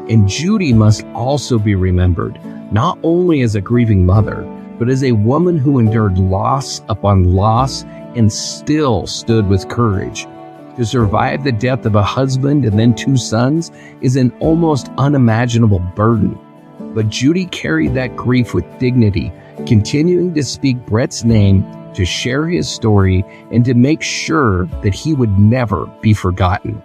[SPEAKER 1] And Judy must also be remembered, not only as a grieving mother, but as a woman who endured loss upon loss and still stood with courage. To survive the death of a husband and then two sons is an almost unimaginable burden. But Judy carried that grief with dignity, continuing to speak Brett's name, to share his story, and to make sure that he would never be forgotten.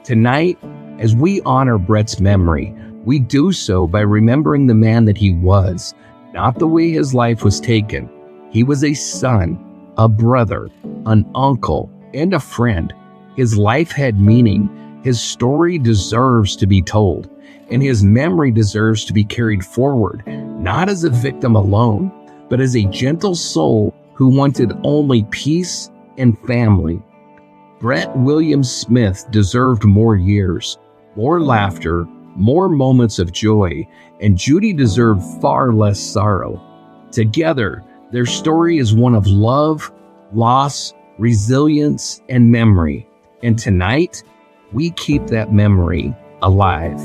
[SPEAKER 1] Tonight, as we honor Brett's memory, we do so by remembering the man that he was, not the way his life was taken. He was a son, a brother, an uncle, and a friend. His life had meaning. His story deserves to be told, and his memory deserves to be carried forward, not as a victim alone, but as a gentle soul who wanted only peace and family. Brett William Smith deserved more years, more laughter, more moments of joy, and Judy deserved far less sorrow. Together, their story is one of love, loss, resilience, and memory. And tonight, we keep that memory alive.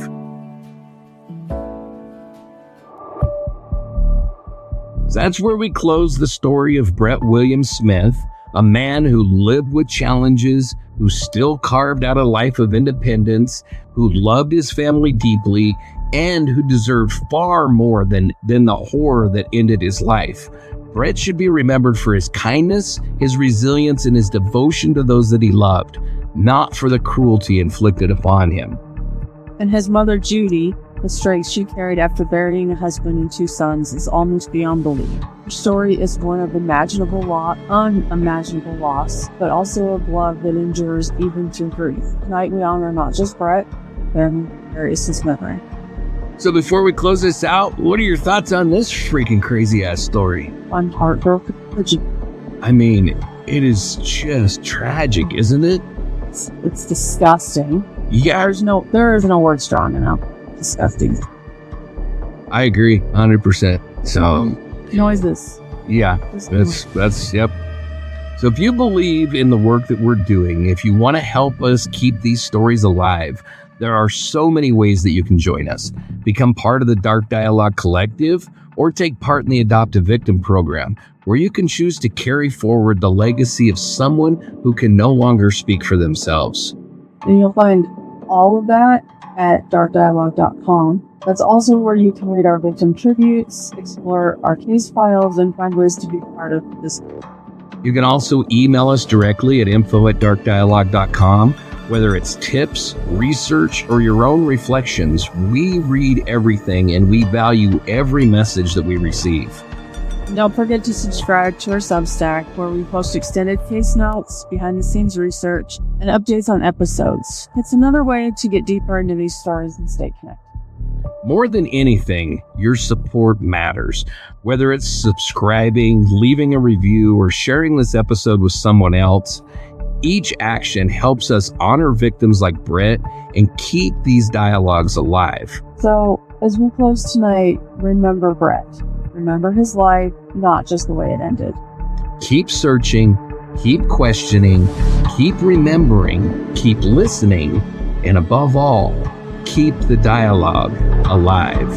[SPEAKER 1] That's where we close the story of Brett William Smith, a man who lived with challenges, who still carved out a life of independence, who loved his family deeply, and who deserved far more than the horror that ended his life. Brett should be remembered for his kindness, his resilience, and his devotion to those that he loved, not for the cruelty inflicted upon him.
[SPEAKER 2] And his mother, Judy, the strength she carried after burying a husband and 2 sons is almost beyond belief. Her story is one of unimaginable loss, but also of love that endures even through grief. Tonight we honor not just Brett, but is his memory.
[SPEAKER 1] So before we close this out, what are your thoughts on this freaking crazy-ass story?
[SPEAKER 2] I'm heartbroken.
[SPEAKER 1] I mean, it is just tragic, isn't it?
[SPEAKER 2] It's disgusting.
[SPEAKER 1] Yeah.
[SPEAKER 2] There is no word strong enough. Disgusting.
[SPEAKER 1] I agree, 100%. So
[SPEAKER 2] noises.
[SPEAKER 1] Yeah, that's yep. So if you believe in the work that we're doing, if you want to help us keep these stories alive, there are so many ways that you can join us. Become part of the Dark Dialogue Collective, or take part in the Adopt a Victim program, where you can choose to carry forward the legacy of someone who can no longer speak for themselves.
[SPEAKER 2] And you'll find all of that at darkdialogue.com. That's also where you can read our victim tributes, explore our case files, and find ways to be part of this.
[SPEAKER 1] You can also email us directly at info@darkdialogue.com. Whether it's tips, research, or your own reflections, we read everything and we value every message that we receive.
[SPEAKER 2] Don't forget to subscribe to our Substack, where we post extended case notes, behind-the-scenes research, and updates on episodes. It's another way to get deeper into these stories and stay connected.
[SPEAKER 1] More than anything, your support matters. Whether it's subscribing, leaving a review, or sharing this episode with someone else, each action helps us honor victims like Brett and keep these dialogues alive.
[SPEAKER 2] So, as we close tonight, remember Brett. Remember his life, not just the way it ended.
[SPEAKER 1] Keep searching, keep questioning, keep remembering, keep listening, and above all, keep the dialogue alive.